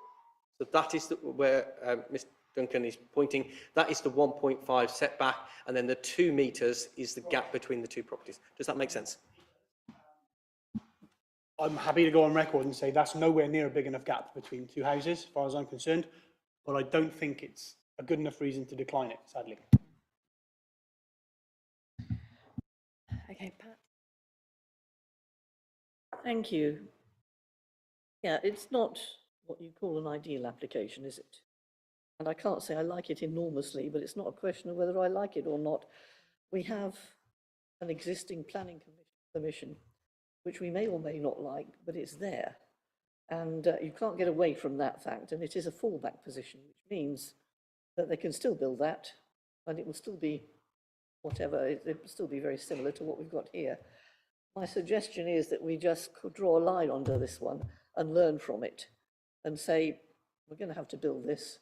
So that is where Mr. Duncan is pointing. That is the 1.5 setback, and then the 2 metres is the gap between the two properties. Does that make sense? I'm happy to go on record and say that's nowhere near a big enough gap between two houses, as far as I'm concerned, but I don't think it's a good enough reason to decline it, sadly. Okay, Pat. Thank you. Yeah, it's not what you call an ideal application, is it? And I can't say I like it enormously, but it's not a question of whether I like it or not. We have an existing planning commission, which we may or may not like, but it's there. And you can't get away from that fact, and it is a fallback position, which means that they can still build that, and it will still be whatever, it will still be very similar to what we've got here. My suggestion is that we just could draw a line under this one and learn from it and say, we're going to have to build this.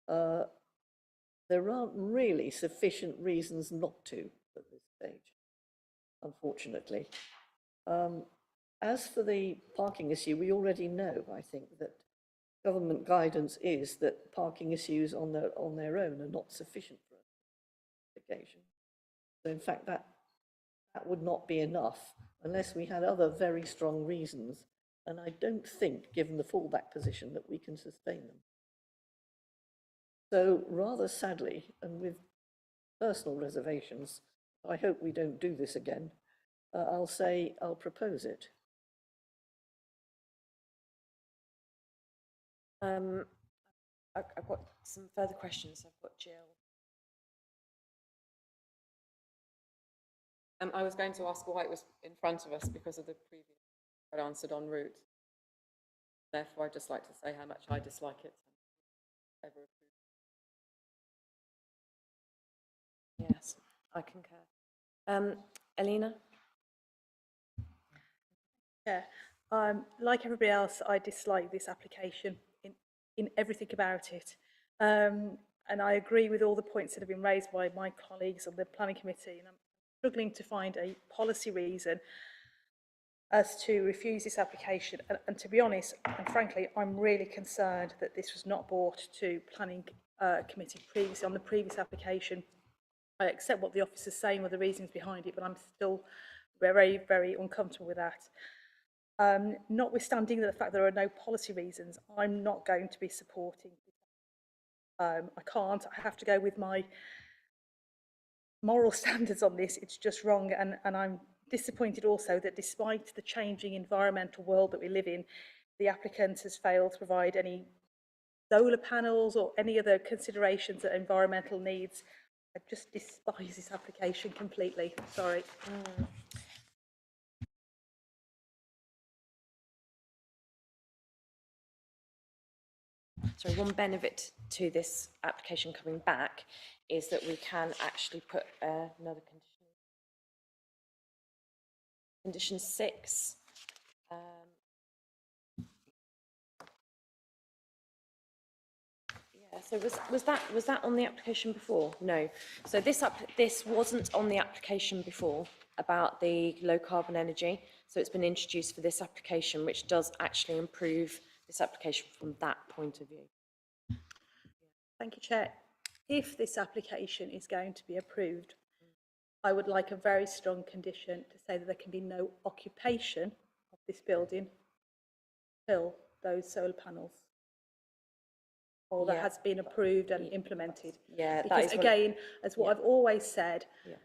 There aren't really sufficient reasons not to. at this stage, unfortunately. As for the parking issue, we already know, I think, that government guidance is that parking issues on their own are not sufficient for application. So in fact, that would not be enough unless we had other very strong reasons. And I don't think, given the fallback position, that we can sustain them. So rather sadly, and with personal reservations, I hope we don't do this again, I'll propose it. I've got some further questions. I've got Jill. I was going to ask why it was in front of us because of the previous I'd answered en route. Therefore, I'd just like to say how much I dislike it. Yes, I concur. Alina? Yeah, like everybody else, I dislike this application in everything about it. And I agree with all the points that have been raised by my colleagues on the planning committee. And I'm struggling to find a policy reason as to refuse this application. And to be honest, and frankly, I'm really concerned that this was not brought to planning committee previously on the previous application. I accept what the officer's saying with the reasons behind it, but I'm still very, very uncomfortable with that. Notwithstanding the fact there are no policy reasons, I'm not going to be supporting. I can't. I have to go with my moral standards on this. It's just wrong, and I'm disappointed also that despite the changing environmental world that we live in, the applicant has failed to provide any solar panels or any other considerations that environmental needs. I just despise this application completely. Sorry. Sorry, one benefit to this application coming back is that we can actually put another condition. Condition 6. Yeah, so was that on the application before? No. So this wasn't on the application before about the low carbon energy. So it's been introduced for this application, which does actually improve this application from that point of view. Thank you, Chair. If this application is going to be approved, I would like a very strong condition to say that there can be no occupation of this building till those solar panels or that has been approved and implemented. Yeah, because again, as what I've always said, Yeah.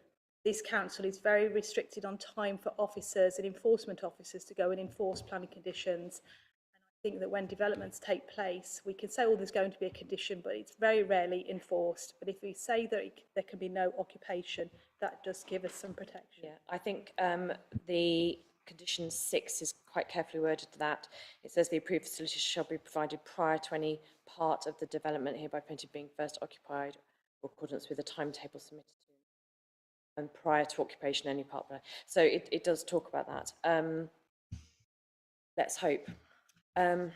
this council is very restricted on time for officers and enforcement officers to go and enforce planning conditions. And I think that when developments take place, we can say, oh, there's going to be a condition, but it's very rarely enforced. But if we say that there can be no occupation, that does give us some protection. Yeah, I think the condition 6 is quite carefully worded to that. It says the approved facilities shall be provided prior to any part of the development hereby permitted being first occupied in accordance with the timetable submitted to and prior to occupation any part of it. So it does talk about that. Let's hope. Yeah.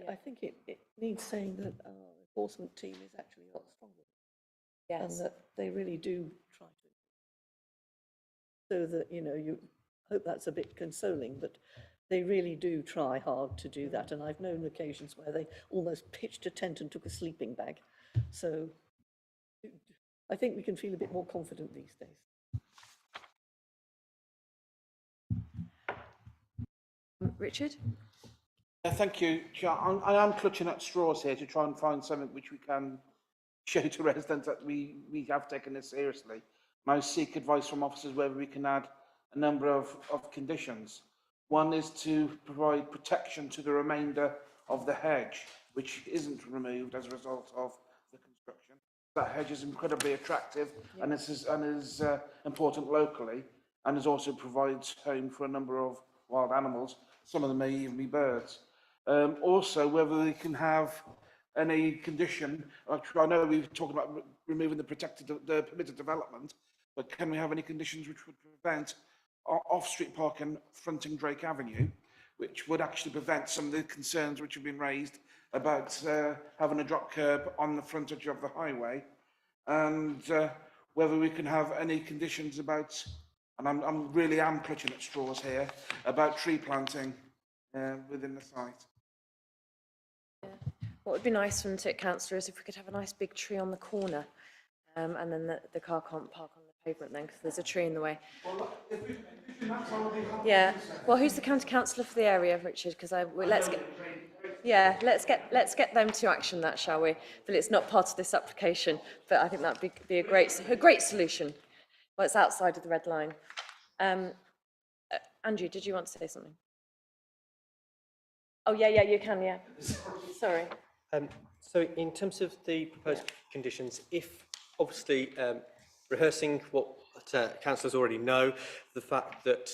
I think it needs saying that our enforcement team is actually a lot stronger. Yes. And that they really do try to. So that, you know, you hope that's a bit consoling, but they really do try hard to do that. And I've known occasions where they almost pitched a tent and took a sleeping bag. So I think we can feel a bit more confident these days. Richard? Thank you, Chair. I am clutching at straws here to try and find something which we can show to residents that we have taken this seriously. And I seek advice from officers whether we can add a number of conditions. One is to provide protection to the remainder of the hedge, which isn't removed as a result of the construction. That hedge is incredibly attractive and is important locally, and is also provides home for a number of wild animals. Some of them may even be birds. Also, whether they can have any condition, I know we've talked about removing the permitted development, but can we have any conditions which would prevent off-street parking fronting Drake Avenue, which would actually prevent some of the concerns which have been raised about having a drop curb on the frontage of the highway, and whether we can have any conditions about, and I'm really clutching at straws here, about tree planting within the site. What would be nice from Tip Councillor is if we could have a nice big tree on the corner, and then the car can't park on the pavement then because there's a tree in the way. Yeah. Well, who's the county councillor for the area, Richard? Because let's get them to action that, shall we? But it's not part of this application. But I think that'd be a great solution. Well, it's outside of the red line. Andrew, did you want to say something? Oh yeah, you can. Yeah. Sorry. So in terms of the proposed conditions, if obviously rehearsing what councillors already know, the fact that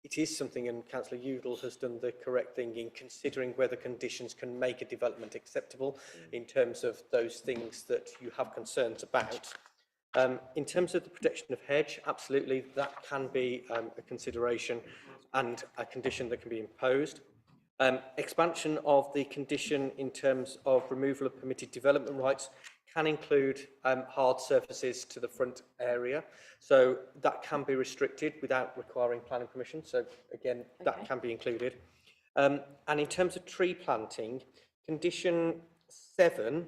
it is something, and Councillor Udall has done the correct thing in considering whether conditions can make a development acceptable in terms of those things that you have concerns about. In terms of the protection of hedge, absolutely, that can be a consideration and a condition that can be imposed. Expansion of the condition in terms of removal of permitted development rights can include hard surfaces to the front area. So that can be restricted without requiring planning permission. So again, that can be included. And in terms of tree planting, condition 7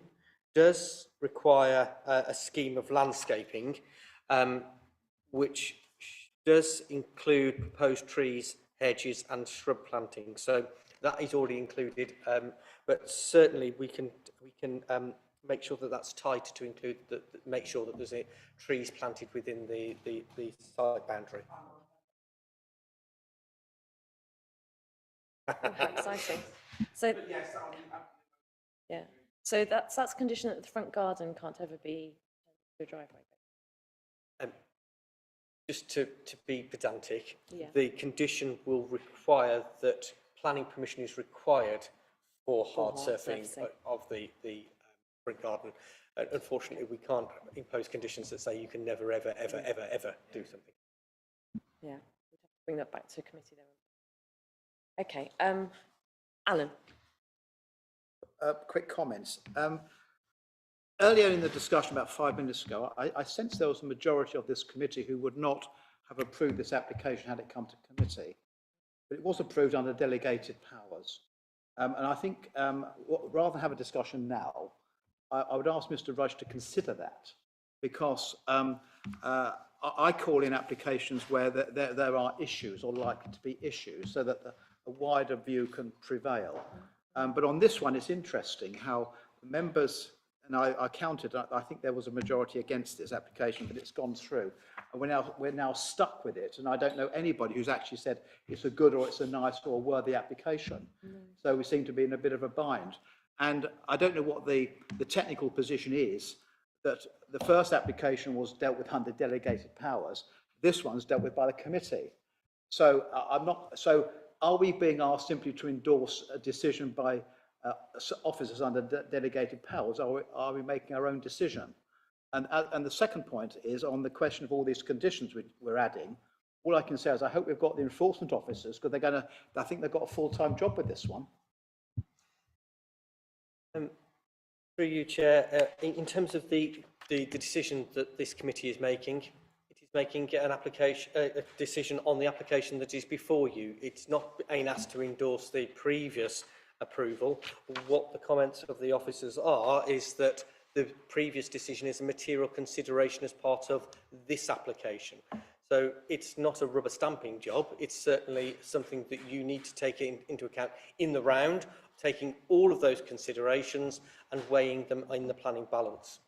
does require a scheme of landscaping, which does include proposed trees, hedges and shrub planting. So that is already included, but certainly we can make sure that that's tight to include make sure that there's trees planted within the site boundary. How exciting! So yeah, so that's condition that the front garden can't ever be a driveway. Just to be pedantic, Yeah. the condition will require that planning permission is required for hard surfacing of the front garden. Unfortunately, we can't impose conditions that say you can never, ever, ever, ever, ever do something. Yeah, we'd have to bring that back to committee then. Okay, Alan. Quick comments. Earlier in the discussion about 5 minutes ago, I sensed there was a majority of this committee who would not have approved this application had it come to committee. But it was approved under delegated powers. And I think rather than have a discussion now, I would ask Mr. Rush to consider that, because I call in applications where there are issues or likely to be issues, so that a wider view can prevail. But on this one, it's interesting how the members, and I counted, I think there was a majority against this application, but it's gone through. And we're now stuck with it. And I don't know anybody who's actually said it's a good or it's a nice or worthy application. So we seem to be in a bit of a bind. And I don't know what the technical position is, that the first application was dealt with under delegated powers. This one's dealt with by the committee. So so are we being asked simply to endorse a decision by officers under delegated powers? Are we making our own decision? And the second point is on the question of all these conditions we're adding. All I can say is I hope we've got the enforcement officers, because I think they've got a full-time job with this one. Through you, Chair, in terms of the decision that this committee is making, it is making an application, a decision on the application that is before you. It's not being asked to endorse the previous approval. What the comments of the officers are is that the previous decision is a material consideration as part of this application. So it's not a rubber stamping job. It's certainly something that you need to take into account in the round, taking all of those considerations and weighing them in the planning balance.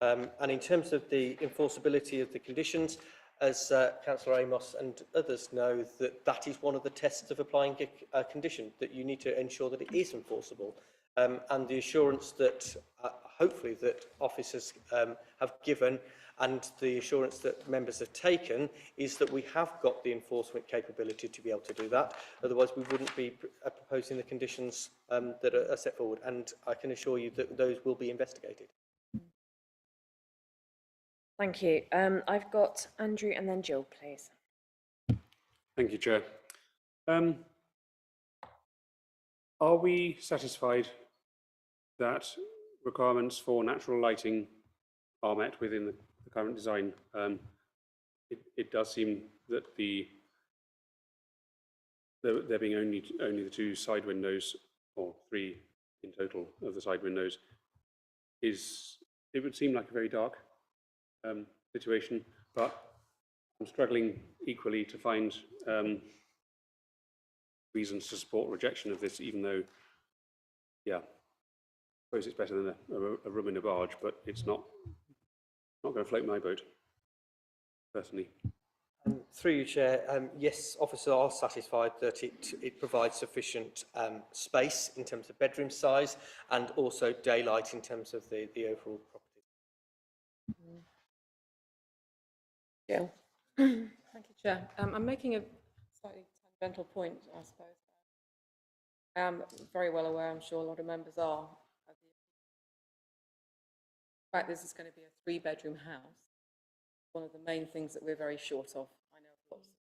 And in terms of the enforceability of the conditions, as Councillor Amos and others know, that is one of the tests of applying a condition, that you need to ensure that it is enforceable. And the assurance that hopefully that officers have given, and the assurance that members have taken, is that we have got the enforcement capability to be able to do that. Otherwise, we wouldn't be proposing the conditions that are set forward. And I can assure you that those will be investigated. Thank you. I've got Andrew and then Jill, please. Thank you, Chair. Are we satisfied that requirements for natural lighting are met within the current design. It does seem that there being only the 2 side windows, or 3 in total of the side windows, it would seem like a very dark situation, but I'm struggling equally to find reasons to support rejection of this, even though, yeah, I suppose it's better than a room in a barge, but it's not going to float my boat, personally. Through you, Chair, yes, officers are satisfied that it provides sufficient space in terms of bedroom size and also daylight in terms of the overall property. Jill? Thank you, Chair. I'm making a slightly tangential point, I suppose. I am very well aware, I'm sure a lot of members are, of the fact this is going to be a 3-bedroom house. One of the main things that we're very short of. I know lots of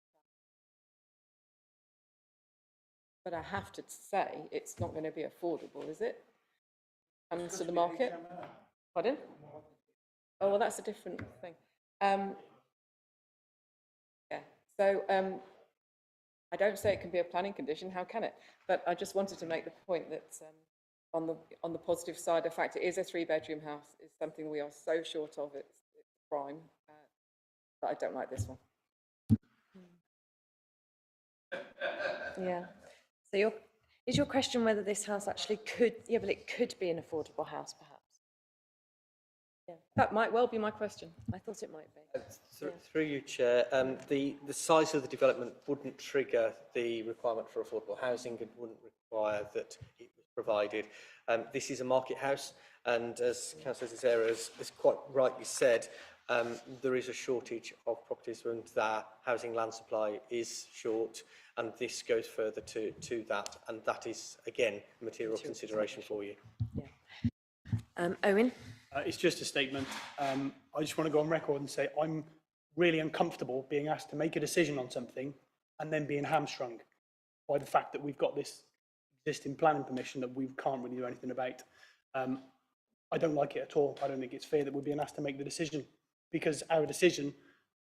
that. But I have to say, it's not going to be affordable, is it? Comes to the market. Pardon? Oh, well, that's a different thing. Yeah, so I don't say it can be a planning condition, how can it? But I just wanted to make the point that on the positive side, the fact it is a 3-bedroom house is something we are so short of, it's prime, but I don't like this one. Yeah. So is your question whether this house actually could, yeah, but it could be an affordable house, perhaps? Yeah. That might well be my question. I thought it might be. Through you, Chair, the size of the development wouldn't trigger the requirement for affordable housing. It wouldn't require that it was provided. This is a market house, and as Councillor Zizera has quite rightly said, there is a shortage of properties and their housing land supply is short, and this goes further to that, and that is, again, a material consideration for you. Yeah. Owen? It's just a statement. I just want to go on record and say I'm really uncomfortable being asked to make a decision on something and then being hamstrung by the fact that we've got this existing planning permission that we can't really do anything about. I don't like it at all. I don't think it's fair that we're being asked to make the decision, because our decision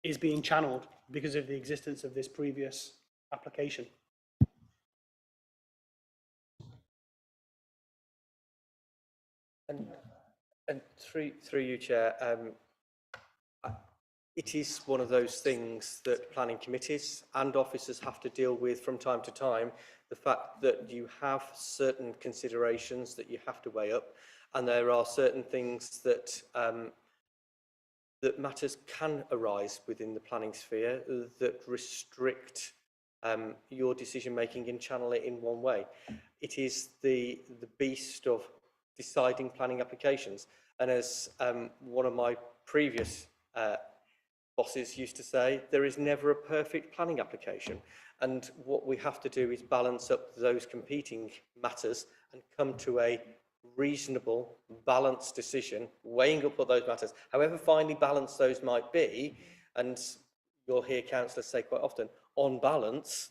is being channeled because of the existence of this previous application. And through you, Chair, it is one of those things that planning committees and officers have to deal with from time to time, the fact that you have certain considerations that you have to weigh up, and there are certain things that that matters can arise within the planning sphere that restrict your decision making and channel it in one way. It is the beast of deciding planning applications, and as one of my previous bosses used to say, there is never a perfect planning application, and what we have to do is balance up those competing matters and come to a reasonable, balanced decision, weighing up all those matters, however finely balanced those might be. And you'll hear councillors say quite often, on balance,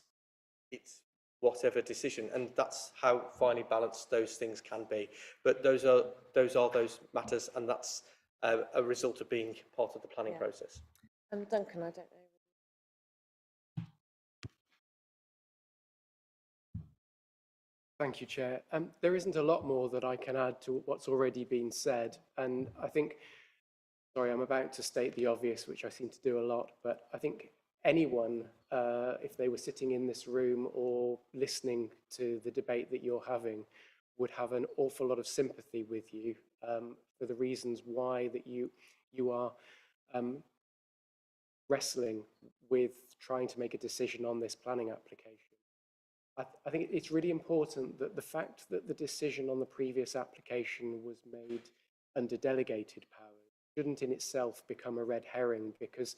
it's whatever decision, and that's how finely balanced those things can be. But those are those matters, and that's a result of being part of the planning process. Duncan, I don't know. Thank you, Chair. There isn't a lot more that I can add to what's already been said. And I think, sorry, I'm about to state the obvious, which I seem to do a lot, but I think anyone, if they were sitting in this room or listening to the debate that you're having, would have an awful lot of sympathy with you for the reasons why that you are wrestling with trying to make a decision on this planning application. I think it's really important that the fact that the decision on the previous application was made under delegated powers shouldn't in itself become a red herring, because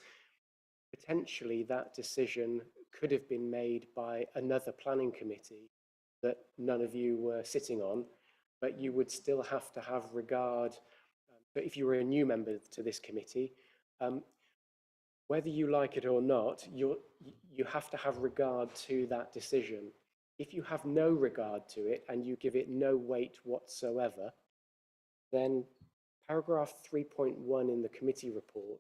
potentially that decision could have been made by another planning committee that none of you were sitting on, but you would still have to have regard, but if you were a new member to this committee, whether you like it or not, you have to have regard to that decision. If you have no regard to it and you give it no weight whatsoever, then paragraph 3.1 in the committee report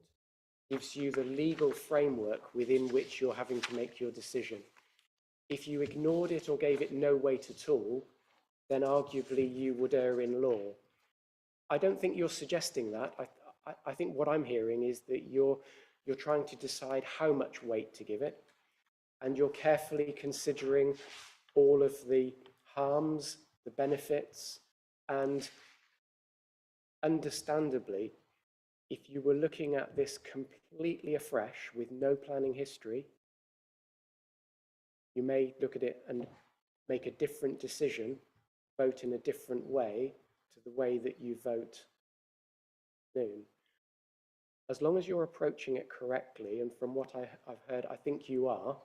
gives you the legal framework within which you're having to make your decision. If you ignored it or gave it no weight at all, then arguably you would err in law. I don't think you're suggesting that. I think what I'm hearing is that you're trying to decide how much weight to give it, and you're carefully considering all of the harms, the benefits, and understandably, if you were looking at this completely afresh with no planning history, you may look at it and make a different decision, vote in a different way to the way that you vote noon. As long as you're approaching it correctly, and from what I've heard, I think you are,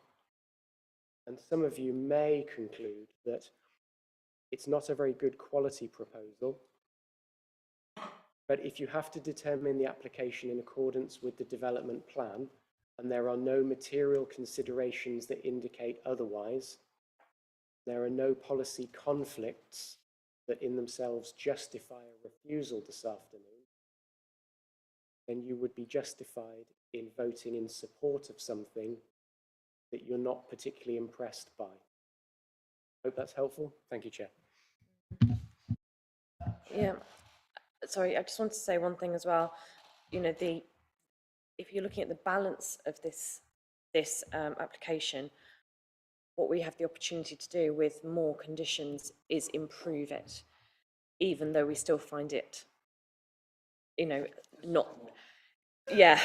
and some of you may conclude that it's not a very good quality proposal, but if you have to determine the application in accordance with the development plan, and there are no material considerations that indicate otherwise, there are no policy conflicts that in themselves justify a refusal this afternoon, then you would be justified in voting in support of something that you're not particularly impressed by. Hope that's helpful. Thank you, Chair. Yeah, sorry, I just want to say one thing as well. You know, if you're looking at the balance of this application, what we have the opportunity to do with more conditions is improve it, even though we still find it, you know, not, yeah.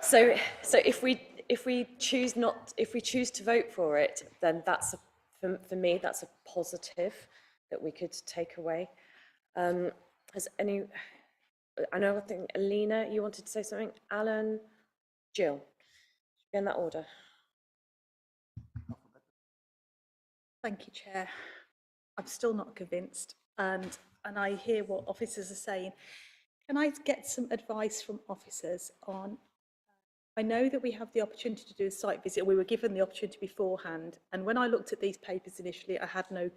So if we choose to vote for it, then that's for me that's a positive that we could take away. Has any? I think Alina, you wanted to say something. Alan, Jill, in that order. Thank you, Chair. I'm still not convinced, and I hear what officers are saying. Can I get some advice from officers on? I know that we have the opportunity to do a site visit. We were given the opportunity beforehand, and when I looked at these papers initially, I had no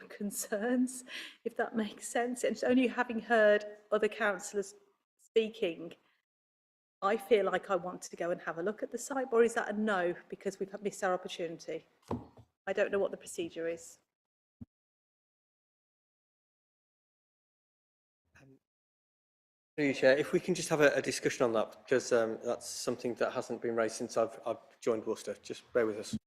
concerns, if that makes sense. And it's only having heard other councillors speaking, I feel like I want to go and have a look at the site. Or is that a no because we've missed our opportunity? I don't know what the procedure is. Through you, Chair, if we can just have a discussion on that, because that's something that hasn't been raised since I've joined Worcester. Just bear with us.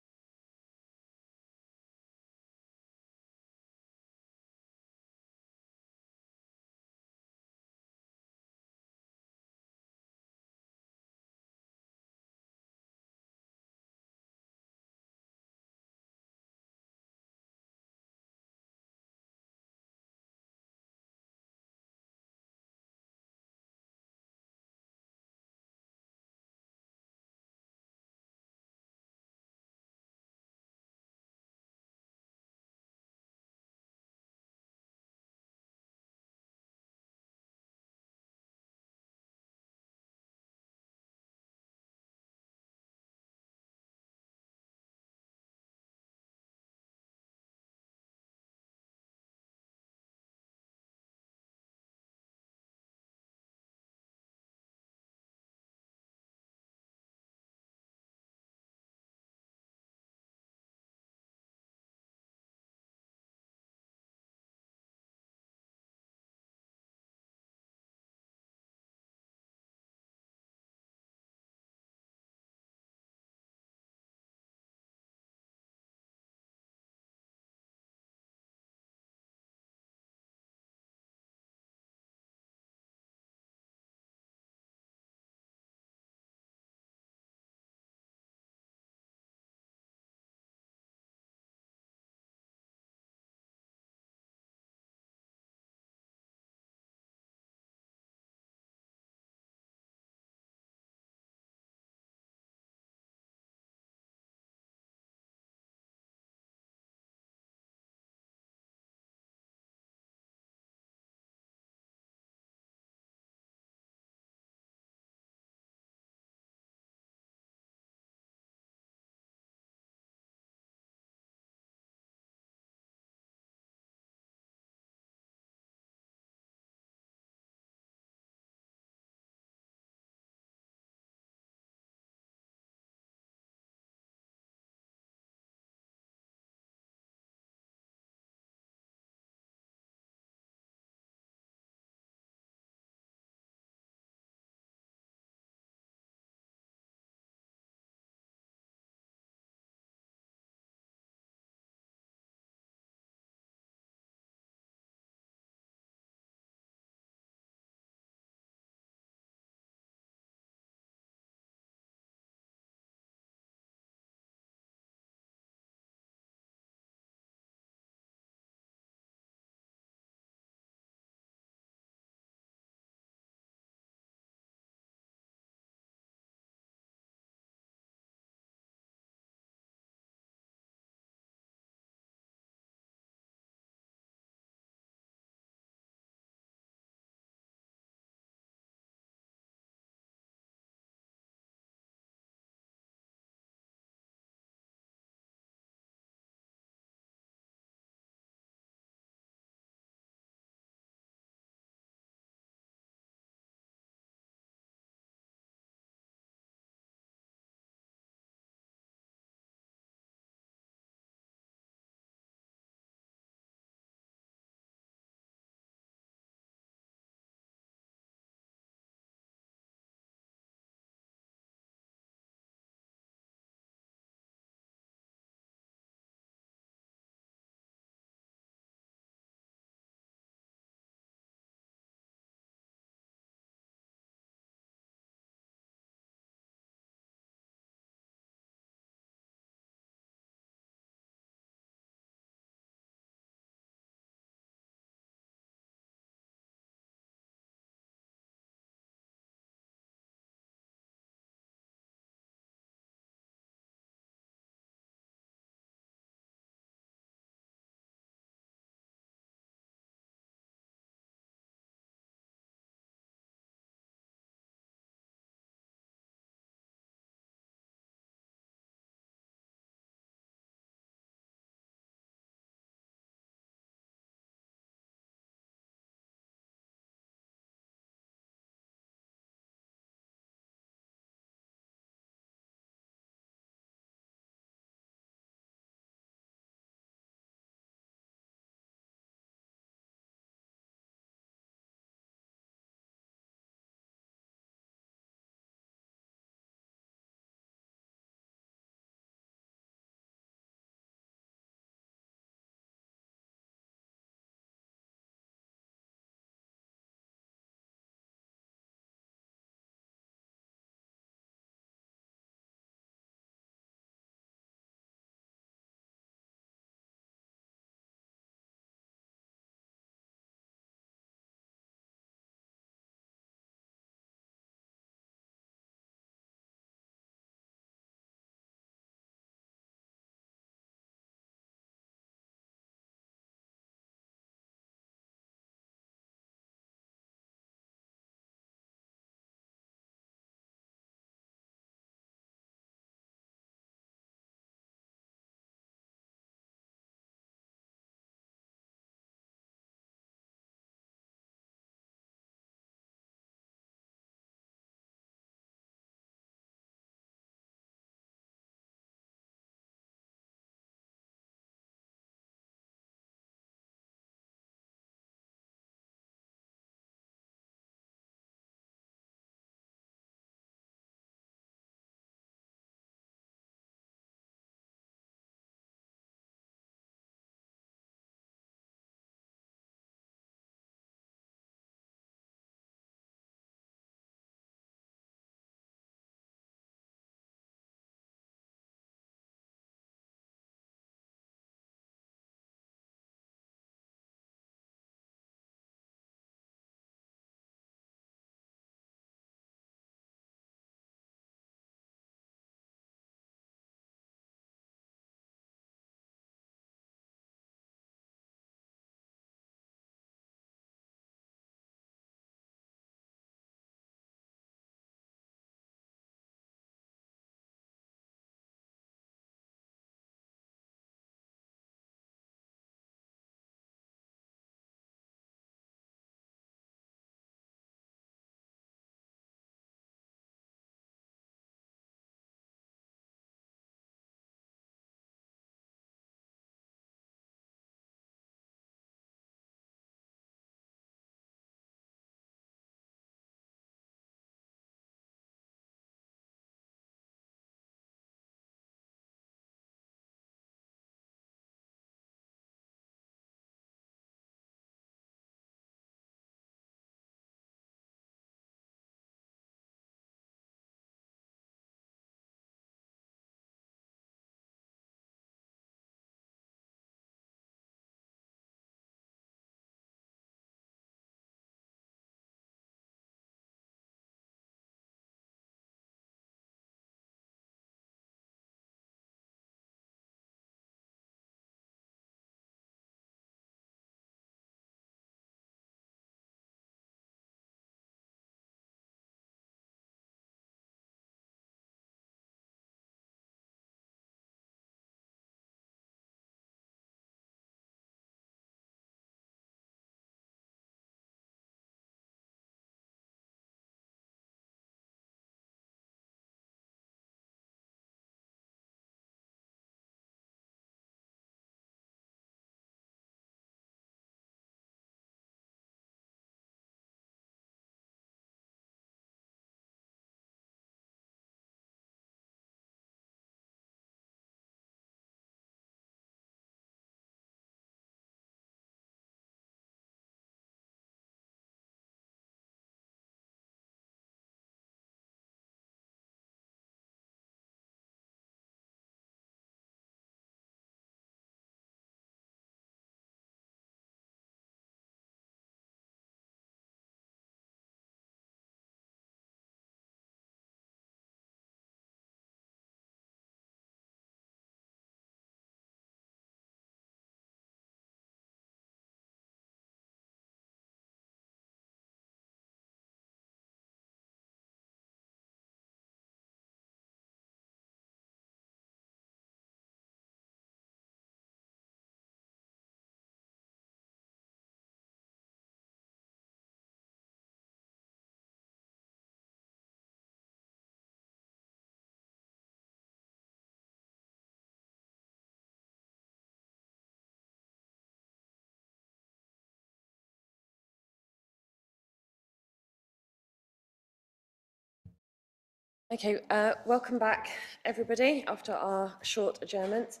Okay, welcome back, everybody, after our short adjournment.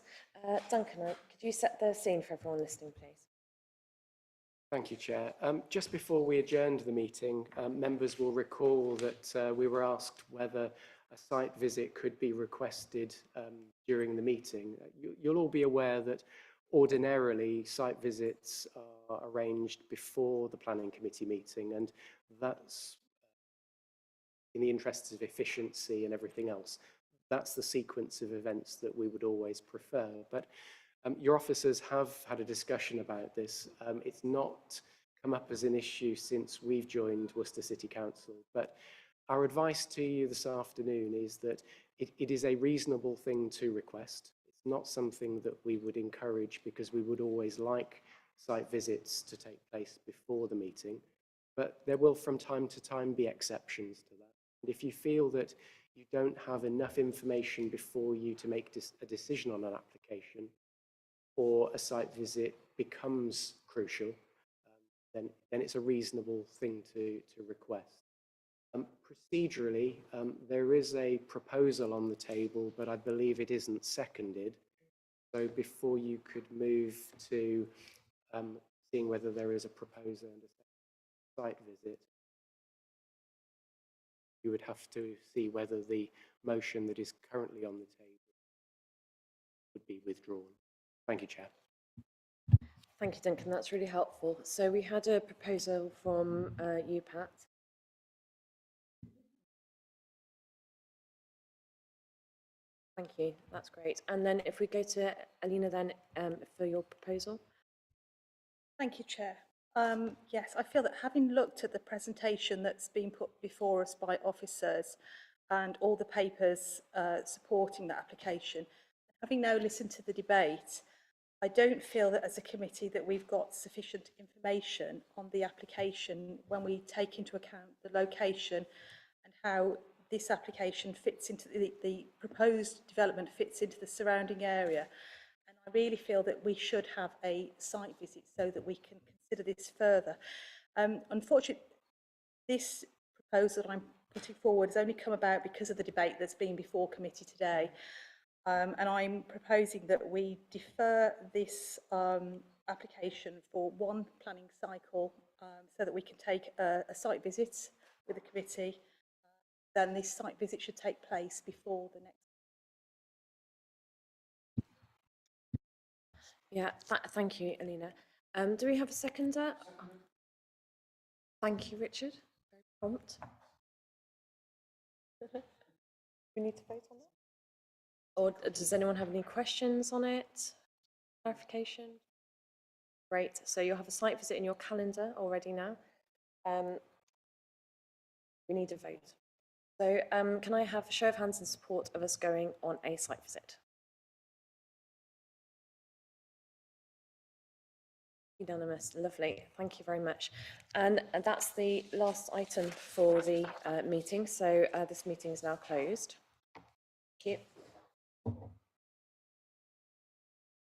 Duncan, could you set the scene for everyone listening, please? Thank you, Chair. Just before we adjourned the meeting, members will recall that we were asked whether a site visit could be requested during the meeting. You'll all be aware that ordinarily site visits are arranged before the planning committee meeting, and that's in the interests of efficiency and everything else. That's the sequence of events that we would always prefer. But your officers have had a discussion about this. It's not come up as an issue since we've joined Worcester City Council, but our advice to you this afternoon is that it is a reasonable thing to request. It's not something that we would encourage because we would always like site visits to take place before the meeting, but there will from time to time be exceptions to that. And if you feel that you don't have enough information before you to make a decision on an application, or a site visit becomes crucial, then it's a reasonable thing to request. Procedurally, there is a proposal on the table, but I believe it isn't seconded. So before you could move to seeing whether there is a proposer and a site visit, you would have to see whether the motion that is currently on the table would be withdrawn. Thank you, Chair. Thank you, Duncan. That's really helpful. So we had a proposal from you, Pat. Thank you. That's great. And then if we go to Alina then for your proposal. Thank you, Chair. Yes, I feel that having looked at the presentation that's been put before us by officers and all the papers supporting that application, having now listened to the debate, I don't feel that as a committee that we've got sufficient information on the application when we take into account the location and how this application fits into the proposed development fits into the surrounding area. And I really feel that we should have a site visit so that we can consider this further. Unfortunately, this proposal that I'm putting forward has only come about because of the debate that's been before committee today. And I'm proposing that we defer this application for one planning cycle so that we can take a site visit with the committee. Then this site visit should take place before the next. Yeah, thank you, Alina. Do we have a seconder? Thank you, Richard. Very prompt. We need to vote on that? Or does anyone have any questions on it? Clarification? Great. So you'll have a site visit in your calendar already now. We need a vote. So can I have a show of hands in support of us going on a site visit? Unanimous. Lovely. Thank you very much. And that's the last item for the meeting. So this meeting is now closed. Thank you.